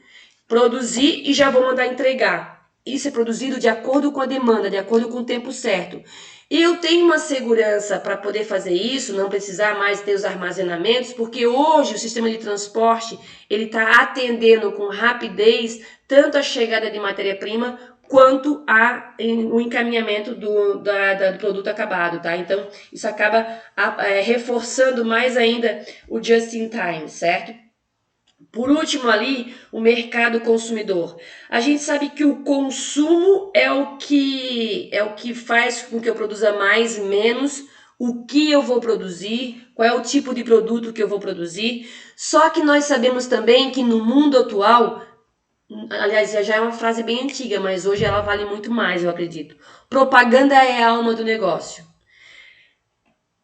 produzir e já vou mandar entregar. Isso é produzido de acordo com a demanda, de acordo com o tempo certo. Eu tenho uma segurança para poder fazer isso, não precisar mais ter os armazenamentos, porque hoje o sistema de transporte ele está atendendo com rapidez tanto a chegada de matéria-prima quanto o encaminhamento do produto acabado, tá? Então, isso acaba reforçando mais ainda o just in time, certo? Por último ali, o mercado consumidor. A gente sabe que o consumo é o que faz com que eu produza mais, menos, o que eu vou produzir, qual é o tipo de produto que eu vou produzir. Só que nós sabemos também que no mundo atual, aliás, já é uma frase bem antiga, mas hoje ela vale muito mais, eu acredito. Propaganda é a alma do negócio.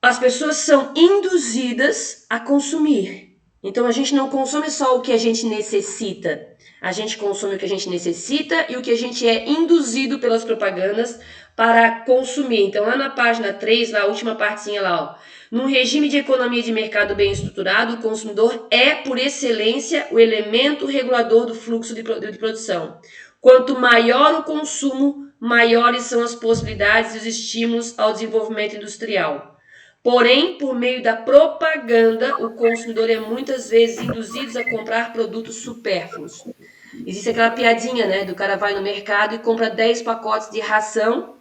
As pessoas são induzidas a consumir. Então a gente não consome só o que a gente necessita. A gente consome o que a gente necessita e o que a gente é induzido pelas propagandas para consumir. Então lá na página 3, lá, a última partezinha lá, ó. Num regime de economia de mercado bem estruturado, o consumidor é, por excelência, o elemento regulador do fluxo de produção. Quanto maior o consumo, maiores são as possibilidades e os estímulos ao desenvolvimento industrial. Porém, por meio da propaganda, o consumidor é muitas vezes induzido a comprar produtos supérfluos. Existe aquela piadinha, né? Do cara vai no mercado e compra 10 pacotes de ração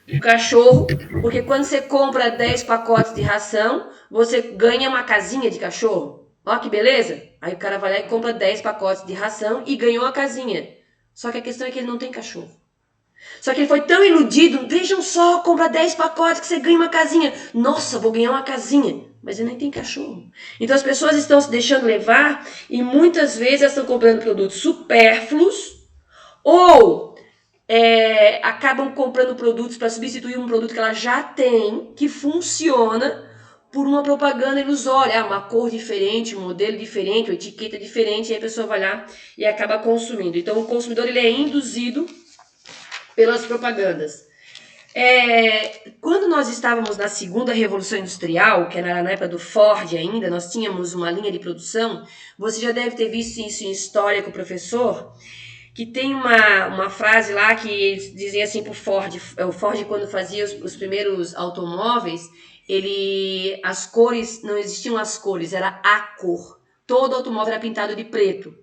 do cachorro, porque quando você compra 10 pacotes de ração, você ganha uma casinha de cachorro. Ó que beleza! Aí o cara vai lá e compra 10 pacotes de ração e ganhou a casinha. Só que a questão é que ele não tem cachorro. Só que ele foi tão iludido, vejam só, compra 10 pacotes que você ganha uma casinha. Nossa, vou ganhar uma casinha. Mas ele nem tem cachorro. Então as pessoas estão se deixando levar e muitas vezes elas estão comprando produtos supérfluos ou acabam comprando produtos para substituir um produto que ela já tem, que funciona por uma propaganda ilusória. Uma cor diferente, um modelo diferente, uma etiqueta diferente, e a pessoa vai lá e acaba consumindo. Então o consumidor ele é induzido pelas propagandas. Quando nós estávamos na segunda revolução industrial, que era na época do Ford ainda, nós tínhamos uma linha de produção. Você já deve ter visto isso em história com o professor, que tem uma frase lá que eles dizem assim pro Ford. O Ford, quando fazia os primeiros automóveis, as cores, não existiam as cores, era a cor. Todo automóvel era pintado de preto.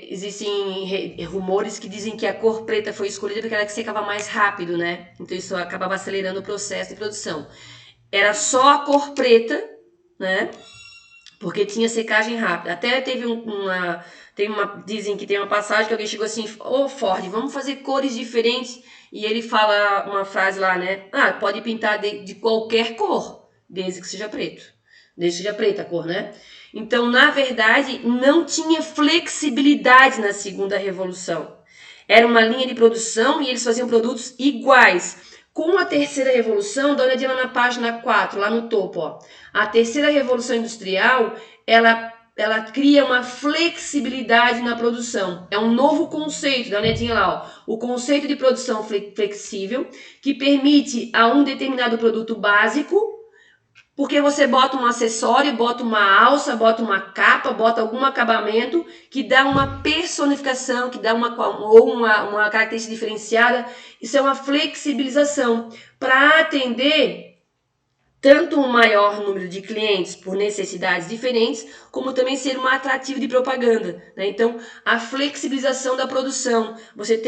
Existem rumores que dizem que a cor preta foi escolhida porque ela secava mais rápido, né? Então isso acabava acelerando o processo de produção. Era só a cor preta, né? Porque tinha secagem rápida. Até teve dizem que tem uma passagem que alguém chegou assim: ô Ford, vamos fazer cores diferentes. E ele fala uma frase lá, né? Pode pintar de qualquer cor, desde que seja preto. Desde que seja preta a cor, né? Então, na verdade, não tinha flexibilidade na segunda revolução. Era uma linha de produção e eles faziam produtos iguais. Com a terceira revolução, dá uma olhadinha lá na página 4, lá no topo, ó. A terceira revolução industrial, ela cria uma flexibilidade na produção. É um novo conceito, dá uma olhadinha lá, ó. O conceito de produção flexível, que permite a um determinado produto básico, porque você bota um acessório, bota uma alça, bota uma capa, bota algum acabamento que dá uma personificação, que dá uma característica diferenciada. Isso é uma flexibilização para atender tanto um maior número de clientes por necessidades diferentes, como também ser um atrativo de propaganda, né? Então, a flexibilização da produção. Você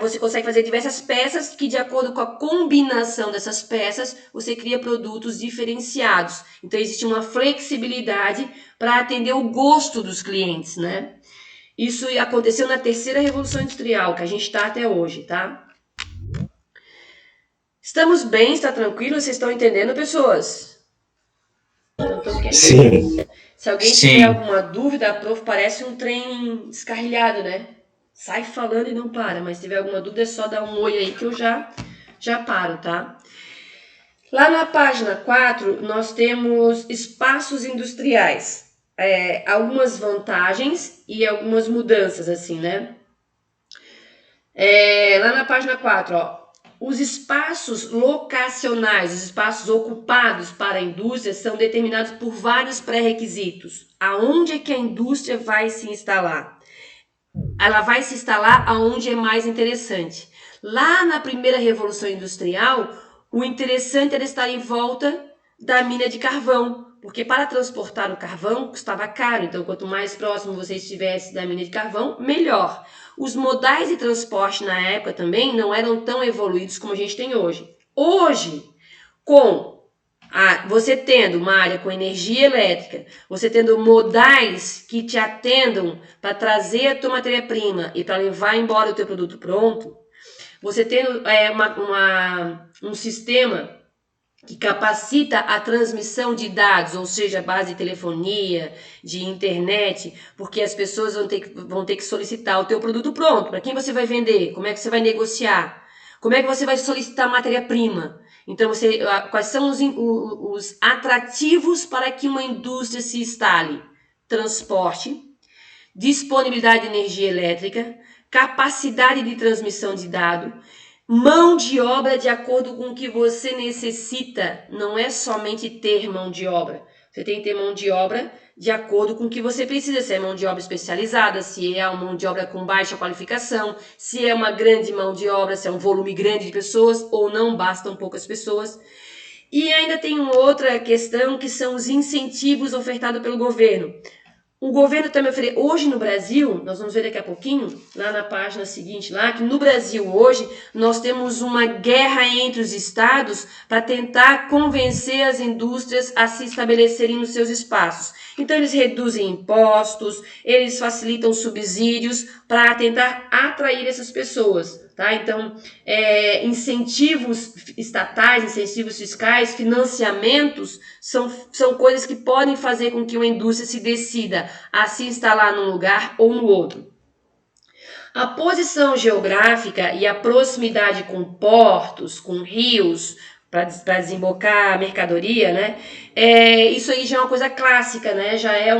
você consegue fazer diversas peças que, de acordo com a combinação dessas peças, você cria produtos diferenciados. Então, existe uma flexibilidade para atender o gosto dos clientes, né? Isso aconteceu na terceira revolução industrial, que a gente está até hoje, tá? Estamos bem? Está tranquilo? Vocês estão entendendo, pessoas? Sim. Se alguém tiver alguma dúvida, a prof parece um trem descarrilhado, né? Sai falando e não para, mas se tiver alguma dúvida é só dar um oi aí que eu já paro, tá? Lá na página 4, nós temos espaços industriais. Algumas vantagens e algumas mudanças, assim, né? Lá na página 4, ó. Os espaços locacionais, os espaços ocupados para a indústria são determinados por vários pré-requisitos. Aonde é que a indústria vai se instalar? Ela vai se instalar aonde é mais interessante. Lá na primeira revolução industrial, o interessante era estar em volta da mina de carvão, porque para transportar o carvão custava caro, então quanto mais próximo você estivesse da mina de carvão, melhor. Os modais de transporte na época também não eram tão evoluídos como a gente tem hoje. Hoje, você tendo uma área com energia elétrica, você tendo modais que te atendam para trazer a tua matéria-prima e para levar embora o teu produto pronto, você tendo um sistema que capacita a transmissão de dados, ou seja, base de telefonia, de internet, porque as pessoas vão ter que solicitar o teu produto pronto. Para quem você vai vender? Como é que você vai negociar? Como é que você vai solicitar matéria-prima? Então, quais são os atrativos para que uma indústria se instale? Transporte, disponibilidade de energia elétrica, capacidade de transmissão de dados, mão de obra de acordo com o que você necessita. Não é somente ter mão de obra. Você tem que ter mão de obra de acordo com o que você precisa. Se é mão de obra especializada, se é uma mão de obra com baixa qualificação, se é uma grande mão de obra, se é um volume grande de pessoas ou não bastam poucas pessoas. E ainda tem uma outra questão que são os incentivos ofertados pelo governo. O governo também oferece, hoje no Brasil, nós vamos ver daqui a pouquinho, lá na página seguinte, lá, que no Brasil hoje nós temos uma guerra entre os estados para tentar convencer as indústrias a se estabelecerem nos seus espaços. Então eles reduzem impostos, eles facilitam subsídios para tentar atrair essas pessoas. Tá? Então, incentivos estatais, incentivos fiscais, financiamentos são coisas que podem fazer com que uma indústria se decida a se instalar num lugar ou no outro. A posição geográfica e a proximidade com portos, com rios, para desembocar a mercadoria, né? Isso aí já é uma coisa clássica, né? Já é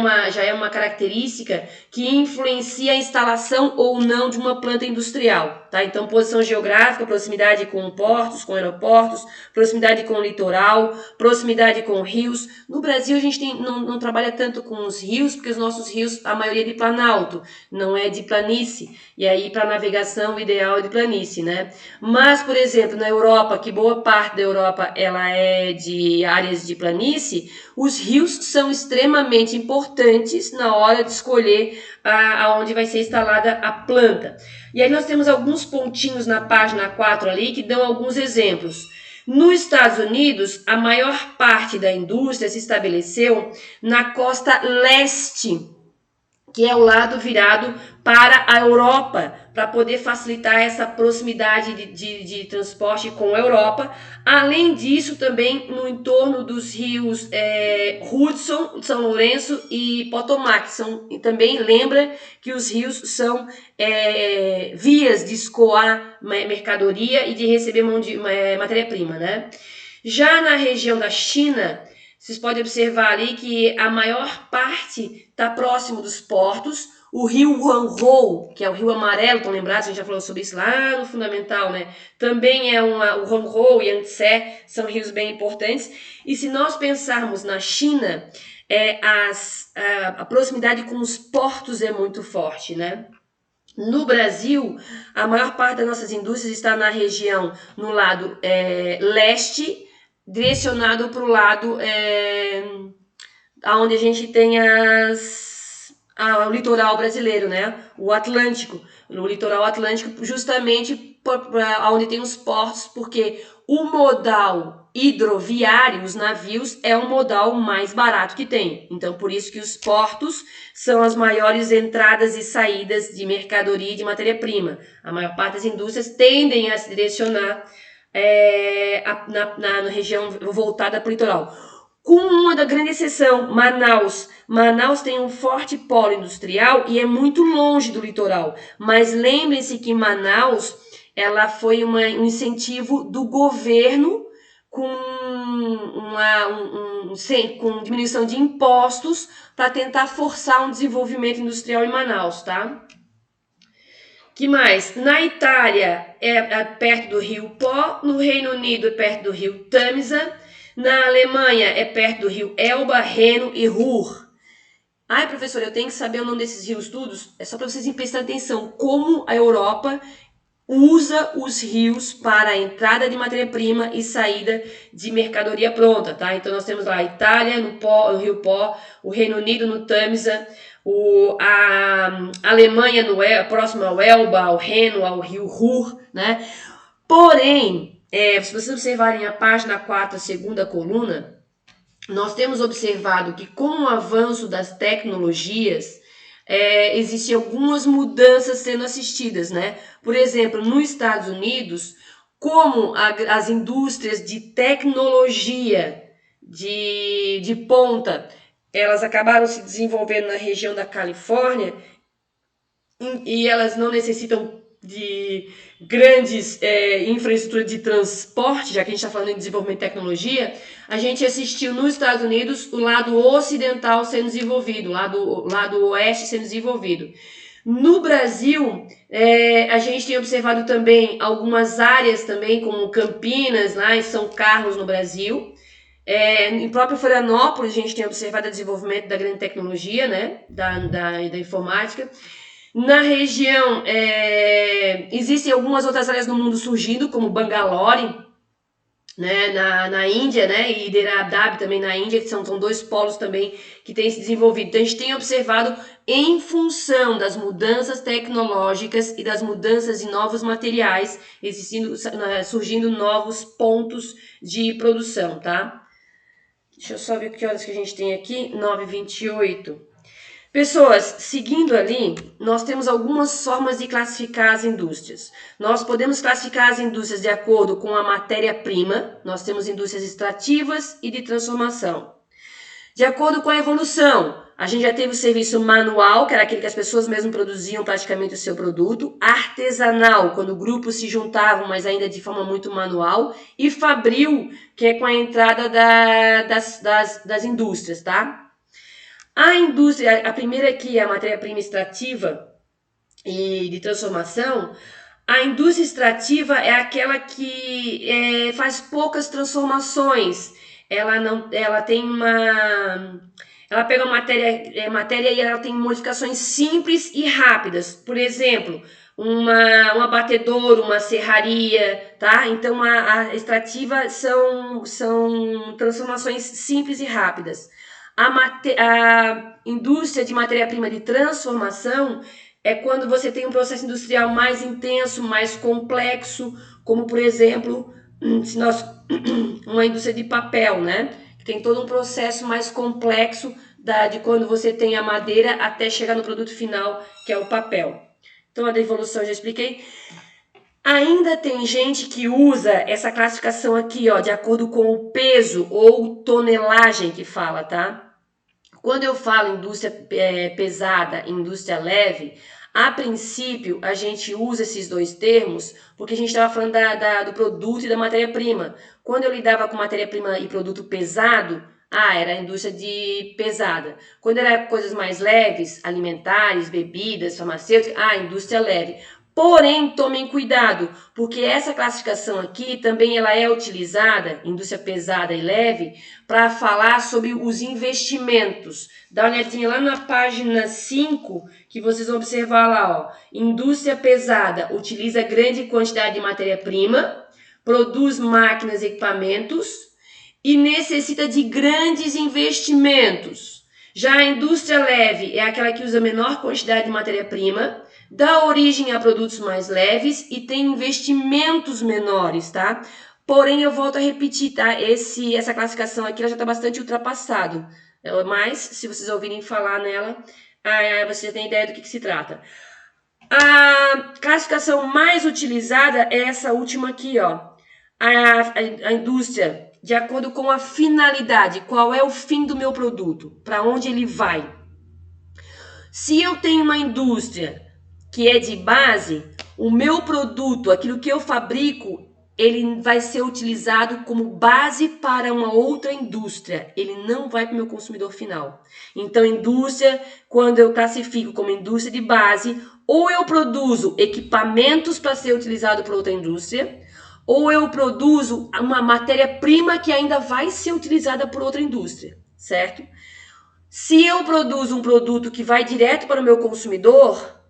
uma característica que influencia a instalação ou não de uma planta industrial, tá? Então, posição geográfica, proximidade com portos, com aeroportos, proximidade com o litoral, proximidade com rios. No Brasil, a gente não trabalha tanto com os rios, porque os nossos rios, a maioria é de planalto, não é de planície. E aí, para navegação, o ideal é de planície, né? Mas, por exemplo, na Europa, que boa parte da Europa ela é de áreas de planície, os rios são extremamente importantes na hora de escolher aonde vai ser instalada a planta. E aí nós temos alguns pontinhos na página 4 ali que dão alguns exemplos. Nos Estados Unidos, a maior parte da indústria se estabeleceu na costa leste, que é o lado virado para a Europa, para poder facilitar essa proximidade de transporte com a Europa. Além disso, também no entorno dos rios Hudson, São Lourenço e Potomac. Também lembra que os rios são vias de escoar mercadoria e de receber matéria-prima, né? Já na região da China, vocês podem observar ali que a maior parte está próximo dos portos. O rio Huanghe, que é o rio amarelo, estão lembrados? A gente já falou sobre isso lá no Fundamental, né? Também o Huanghe e Yangtze são rios bem importantes. E se nós pensarmos na China, a proximidade com os portos é muito forte, né? No Brasil, a maior parte das nossas indústrias está na região, no lado leste, direcionado para o lado onde a gente tem o litoral brasileiro, né? O Atlântico, o litoral Atlântico, justamente onde tem os portos, porque o modal hidroviário, os navios, é o modal mais barato que tem. Então, por isso que os portos são as maiores entradas e saídas de mercadoria e de matéria-prima. A maior parte das indústrias tendem a se direcionar na região voltada para o litoral. Com uma da grande exceção, Manaus. Manaus tem um forte polo industrial e é muito longe do litoral. Mas lembrem-se que Manaus ela foi um incentivo do governo com diminuição de impostos para tentar forçar um desenvolvimento industrial em Manaus, tá? Que mais? Na Itália é perto do rio Po, no Reino Unido é perto do rio Tamisa, na Alemanha é perto do rio Elba, Reno e Ruhr. Ai, professor, eu tenho que saber o nome desses rios todos? É só para vocês prestarem atenção como a Europa usa os rios para a entrada de matéria-prima e saída de mercadoria pronta, tá? Então nós temos lá a Itália no Rio Pó, o Reino Unido no Tâmisa, a Alemanha próximo ao Elba, ao Reno, ao Rio Ruhr, né? Porém, se vocês observarem a página 4, a segunda coluna, nós temos observado que com o avanço das tecnologias, existem algumas mudanças sendo assistidas, né? Por exemplo, nos Estados Unidos, como as indústrias de tecnologia de ponta, elas acabaram se desenvolvendo na região da Califórnia e elas não necessitam de grandes infraestrutura de transporte, já que a gente está falando em desenvolvimento de tecnologia, a gente assistiu nos Estados Unidos o lado ocidental sendo desenvolvido, o lado oeste sendo desenvolvido. No Brasil, a gente tem observado também algumas áreas também, como Campinas, lá em São Carlos, no Brasil. Em próprio Florianópolis, a gente tem observado o desenvolvimento da grande tecnologia, né, da informática. Na região, existem algumas outras áreas no mundo surgindo, como Bangalore, né, na Índia, né, e Hyderabad também na Índia, que são dois polos também que têm se desenvolvido. Então, a gente tem observado, em função das mudanças tecnológicas e das mudanças em novos materiais, surgindo novos pontos de produção, tá? Deixa eu só ver que horas que a gente tem aqui, 9h28. Pessoas, seguindo ali, nós temos algumas formas de classificar as indústrias. Nós podemos classificar as indústrias de acordo com a matéria-prima, nós temos indústrias extrativas e de transformação. De acordo com a evolução, a gente já teve o serviço manual, que era aquele que as pessoas mesmo produziam praticamente o seu produto, artesanal, quando grupos se juntavam, mas ainda de forma muito manual, e fabril, que é com a entrada das indústrias, tá? A indústria, a primeira aqui é a matéria-prima extrativa e de transformação. A indústria extrativa é aquela que faz poucas transformações. Ela tem ela pega matéria e ela tem modificações simples e rápidas. Por exemplo, um abatedouro, uma serraria, tá? Então a extrativa são transformações simples e rápidas. A indústria de matéria-prima de transformação é quando você tem um processo industrial mais intenso, mais complexo, como, por exemplo, uma indústria de papel, né? Que tem todo um processo mais complexo de quando você tem a madeira até chegar no produto final, que é o papel. Então, a devolução eu já expliquei. Ainda tem gente que usa essa classificação aqui, ó, de acordo com o peso ou tonelagem que fala, tá? Quando eu falo indústria pesada e indústria leve, a princípio a gente usa esses dois termos porque a gente estava falando do produto e da matéria-prima. Quando eu lidava com matéria-prima e produto pesado, era a indústria de pesada. Quando era coisas mais leves, alimentares, bebidas, farmacêuticas, indústria leve. Porém, tomem cuidado, porque essa classificação aqui também ela é utilizada, indústria pesada e leve, para falar sobre os investimentos. Dá uma olhadinha lá na página 5, que vocês vão observar lá, ó. Indústria pesada utiliza grande quantidade de matéria-prima, produz máquinas e equipamentos e necessita de grandes investimentos. Já a indústria leve é aquela que usa menor quantidade de matéria-prima, dá origem a produtos mais leves e tem investimentos menores, tá? Porém, eu volto a repetir, tá? Essa classificação aqui ela já está bastante ultrapassada. Mas, se vocês ouvirem falar nela, você já tem ideia do que se trata. A classificação mais utilizada é essa última aqui, ó. A indústria, de acordo com a finalidade. Qual é o fim do meu produto? Para onde ele vai? Se eu tenho uma indústria que é de base, o meu produto, aquilo que eu fabrico, ele vai ser utilizado como base para uma outra indústria. Ele não vai para o meu consumidor final. Então, indústria, quando eu classifico como indústria de base, ou eu produzo equipamentos para ser utilizado por outra indústria, ou eu produzo uma matéria-prima que ainda vai ser utilizada por outra indústria, certo? Se eu produzo um produto que vai direto para o meu consumidor,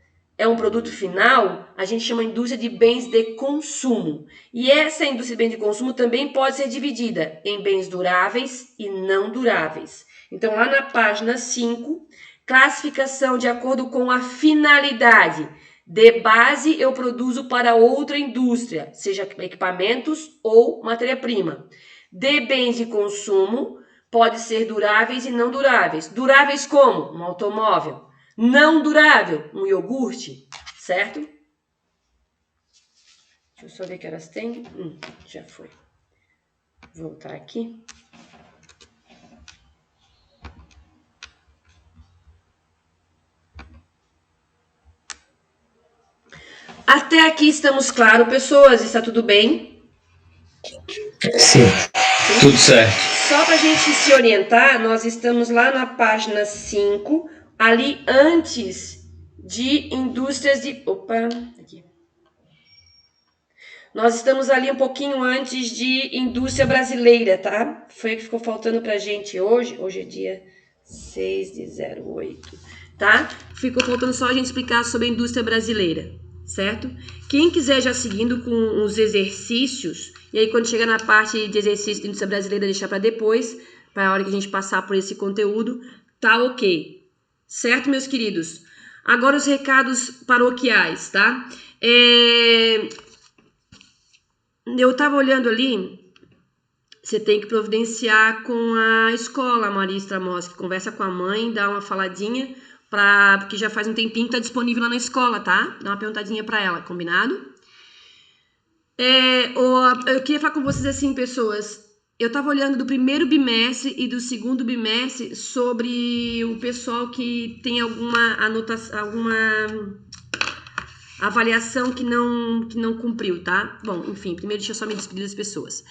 é um produto final, a gente chama indústria de bens de consumo. E essa indústria de bens de consumo também pode ser dividida em bens duráveis e não duráveis. Então, lá na página 5, classificação de acordo com a finalidade. De base, eu produzo para outra indústria, seja equipamentos ou matéria-prima. De bens de consumo, pode ser duráveis e não duráveis. Duráveis como? Um automóvel. Não durável, um iogurte, certo? Deixa eu só ver que horas tem. Já foi. Vou voltar aqui. Até aqui estamos claros, pessoas? Está tudo bem? Sim. Tudo certo. Só para a gente se orientar, nós estamos lá na página 5, ali antes de indústrias de... Opa, aqui. Nós estamos ali um pouquinho antes de indústria brasileira, tá? Foi o que ficou faltando pra gente hoje. Hoje é dia 6/08, tá? Ficou faltando só a gente explicar sobre a indústria brasileira, certo? Quem quiser já seguindo com os exercícios, e aí quando chegar na parte de exercício da indústria brasileira, deixar para depois, para a hora que a gente passar por esse conteúdo, tá ok. Certo, meus queridos? Agora os recados paroquiais, tá? Eu estava olhando ali, você tem que providenciar com a escola, Maria Stramowski, conversa com a mãe, dá uma faladinha, porque já faz um tempinho que tá disponível lá na escola, tá? Dá uma perguntadinha para ela, combinado? Eu queria falar com vocês assim, pessoas, eu estava olhando do primeiro bimestre e do segundo bimestre sobre o pessoal que tem alguma anotação, alguma avaliação que não cumpriu, tá? Bom, enfim, primeiro deixa eu só me despedir das pessoas.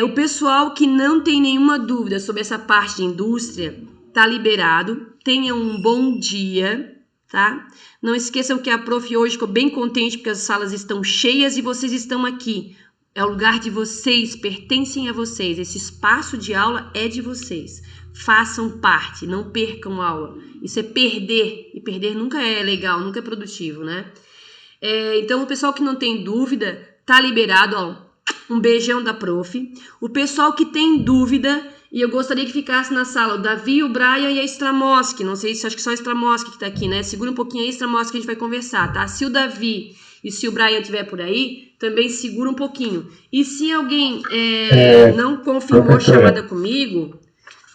O pessoal que não tem nenhuma dúvida sobre essa parte de indústria, tá liberado. Tenha um bom dia, tá? Não esqueçam que a prof hoje ficou bem contente porque as salas estão cheias e vocês estão aqui. É o lugar de vocês, pertencem a vocês. Esse espaço de aula é de vocês. Façam parte, não percam aula. Isso é perder, e perder nunca é legal, nunca é produtivo, né? Então, o pessoal que não tem dúvida, tá liberado, ó. Um beijão da prof. O pessoal que tem dúvida, e eu gostaria que ficasse na sala, o Davi, o Brian e a Stramowski. Não sei se acho que só a Stramowski que tá aqui, né? Segura um pouquinho aí, Stramowski, que a gente vai conversar, tá? Se o Davi e se o Brian estiver por aí, também segura um pouquinho. E se alguém não confirmou a chamada comigo,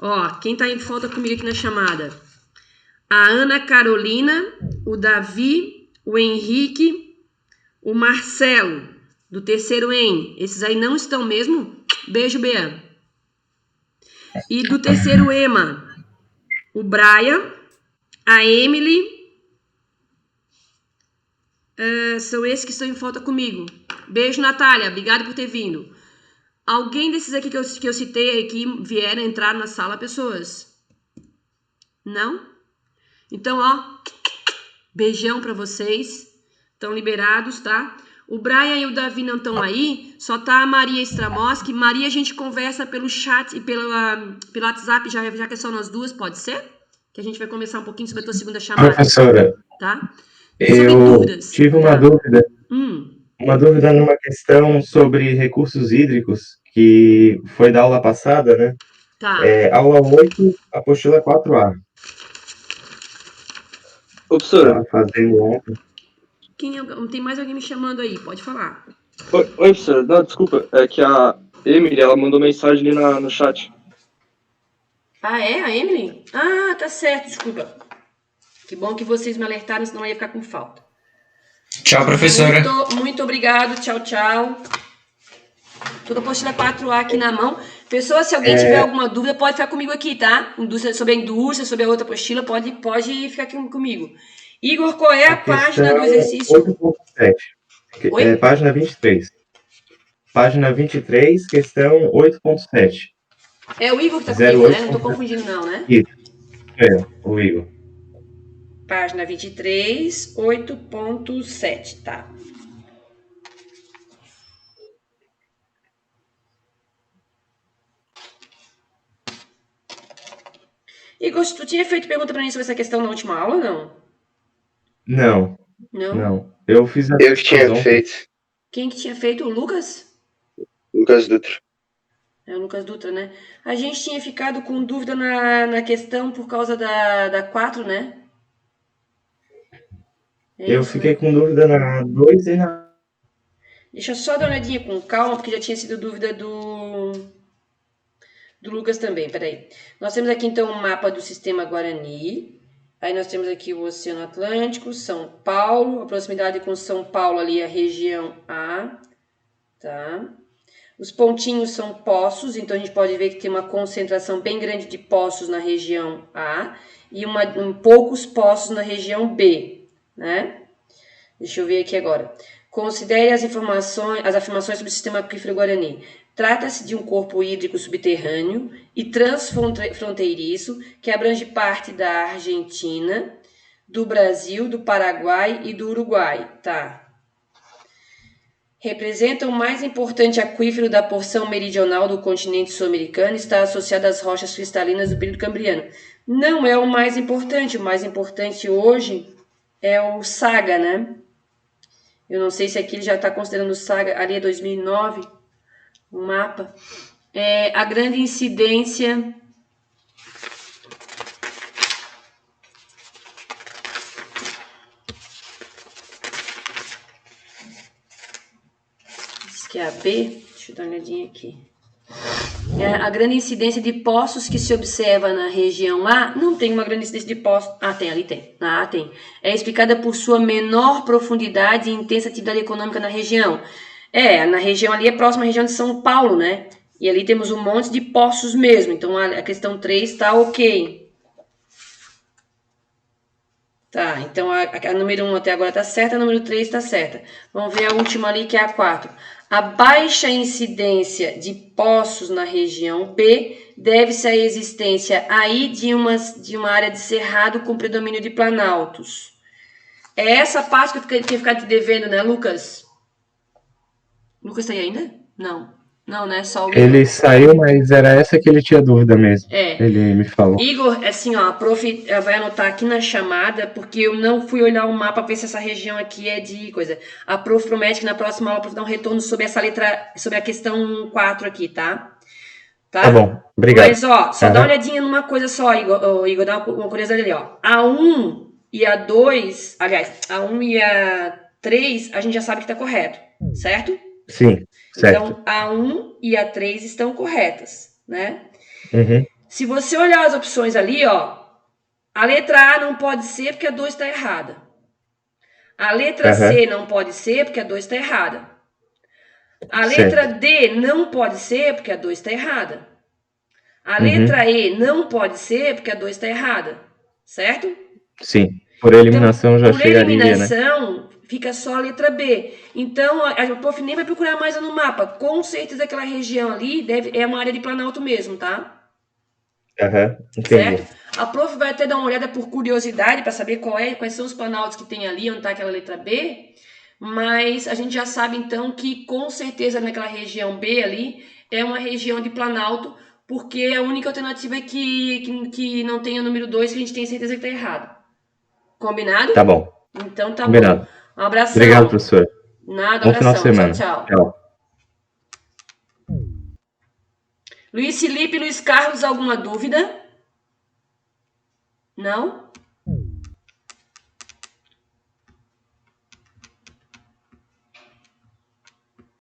ó, quem tá em falta comigo aqui na chamada? A Ana Carolina, o Davi, o Henrique, o Marcelo, do terceiro EM. Esses aí não estão mesmo? Beijo, Bea. E do terceiro EMA, o Brian, a Emily, são esses que estão em falta comigo. Beijo, Natália, obrigada por ter vindo. Alguém desses aqui que eu citei aqui vieram entrar na sala, pessoas? Não? Então, ó, beijão pra vocês. Estão liberados, tá? O Brian e o Davi não estão aí, só tá a Maria Stramowski. Maria, a gente conversa pelo chat e pelo WhatsApp, já que é só nós duas, pode ser? Que a gente vai conversar um pouquinho sobre a tua segunda chamada. Professora, Tá? eu tive uma dúvida. Uma dúvida numa questão sobre recursos hídricos, que foi da aula passada, né? Tá. Aula 8, apostila 4A. Ô, professora. Fazendo ontem. Tem mais alguém me chamando aí, pode falar. Oi, professora. Não, desculpa. É que a Emily, ela mandou mensagem ali no chat. Ah, é? A Emily? Ah, tá certo, desculpa. Que bom que vocês me alertaram, senão eu ia ficar com falta. Tchau, professora. Muito obrigado, tchau, tchau. Toda a apostila 4A aqui na mão. Pessoal, se alguém tiver alguma dúvida, pode ficar comigo aqui, tá? Sobre a indústria, sobre a outra apostila, pode ficar aqui comigo. Igor, qual é a página do exercício? 8.7. Página 23. Página 23, questão 8.7. É o Igor que tá comigo, né? Não tô confundindo não, né? Isso. O Igor. Página 23, 8.7, tá. Igor, tu tinha feito pergunta pra mim sobre essa questão na última aula, não? Não. Não? Não. Eu fiz a Eu que tinha ontem. feito. Quem que tinha feito? O Lucas? Lucas Dutra. É o Lucas Dutra, né? A gente tinha ficado com dúvida na questão por causa da 4, né? É Eu isso, fiquei né? com dúvida na 2 e na. Deixa eu só dar uma olhadinha com calma, porque já tinha sido dúvida do Lucas também. Peraí. Nós temos aqui então o mapa do sistema Guarani. Aí nós temos aqui o Oceano Atlântico, São Paulo, a proximidade com São Paulo ali, a região A. Tá? Os pontinhos são poços, então a gente pode ver que tem uma concentração bem grande de poços na região A e poucos poços na região B, né? Deixa eu ver aqui agora. Considere as afirmações sobre o sistema aquífero Guarani. Trata-se de um corpo hídrico subterrâneo e transfronteiriço que abrange parte da Argentina, do Brasil, do Paraguai e do Uruguai. Tá. Representa o mais importante aquífero da porção meridional do continente sul-americano e está associado às rochas cristalinas do período cambriano. Não é o mais importante hoje é o Saga, né? Eu não sei se aqui ele já está considerando o Saga, ali é 2009, o mapa. A grande incidência... que é a B, deixa eu dar uma olhadinha aqui. A grande incidência de poços que se observa na região A, não tem uma grande incidência de poços. Ali tem. Na A tem. É explicada por sua menor profundidade e intensa atividade econômica na região. Na região ali é próxima à região de São Paulo, né? E ali temos um monte de poços mesmo. Então a questão 3 está ok. Tá, então a número 1 até agora está certa, a número 3 está certa. Vamos ver a última ali, que é a 4. A baixa incidência de poços na região B deve-se à existência aí de uma área de cerrado com predomínio de planaltos. É essa parte que eu tinha ficado te devendo, né, Lucas? Lucas tá aí ainda? Não. Não, né? Só o Igor. Ele saiu, mas era essa que ele tinha dúvida mesmo. Ele me falou. Igor, assim, ó, a prof vai anotar aqui na chamada, porque eu não fui olhar o mapa pra ver se essa região aqui é de coisa. A prof promete que na próxima aula a prof dá um retorno sobre essa letra, sobre a questão 4 aqui, tá? Tá bom, obrigado. Mas, ó, só dá uma olhadinha numa coisa só, Igor, dá uma curiosidade ali, ó. A 1 e a 2, aliás, a 1 e a 3, a gente já sabe que tá correto, certo? Sim, certo. Então, a 1 e a 3 estão corretas, né? Uhum. Se você olhar as opções ali, ó, a letra A não pode ser porque a 2 está errada. A letra C não pode ser porque a 2 está errada. A letra D não pode ser porque a 2 está errada. A letra E não pode ser porque a 2 está errada. Certo? Sim. Por eliminação então, já chegaria, né? Por eliminação, fica só a letra B. Então, a prof nem vai procurar mais no mapa. Com certeza aquela região ali é uma área de planalto mesmo, tá? Entendi. Certo? A prof vai até dar uma olhada por curiosidade para saber quais são os planaltos que tem ali, onde está aquela letra B. Mas a gente já sabe, então, que com certeza naquela região B ali é uma região de planalto, porque a única alternativa é que não tenha o número 2, que a gente tem certeza que está errado. Combinado? Tá bom. Então tá Combinado. bom. Um abração. Obrigado, professor. Nada, bom final de abração. semana. Tchau. Tchau. Luiz Felipe, Luiz Carlos, alguma dúvida? Não?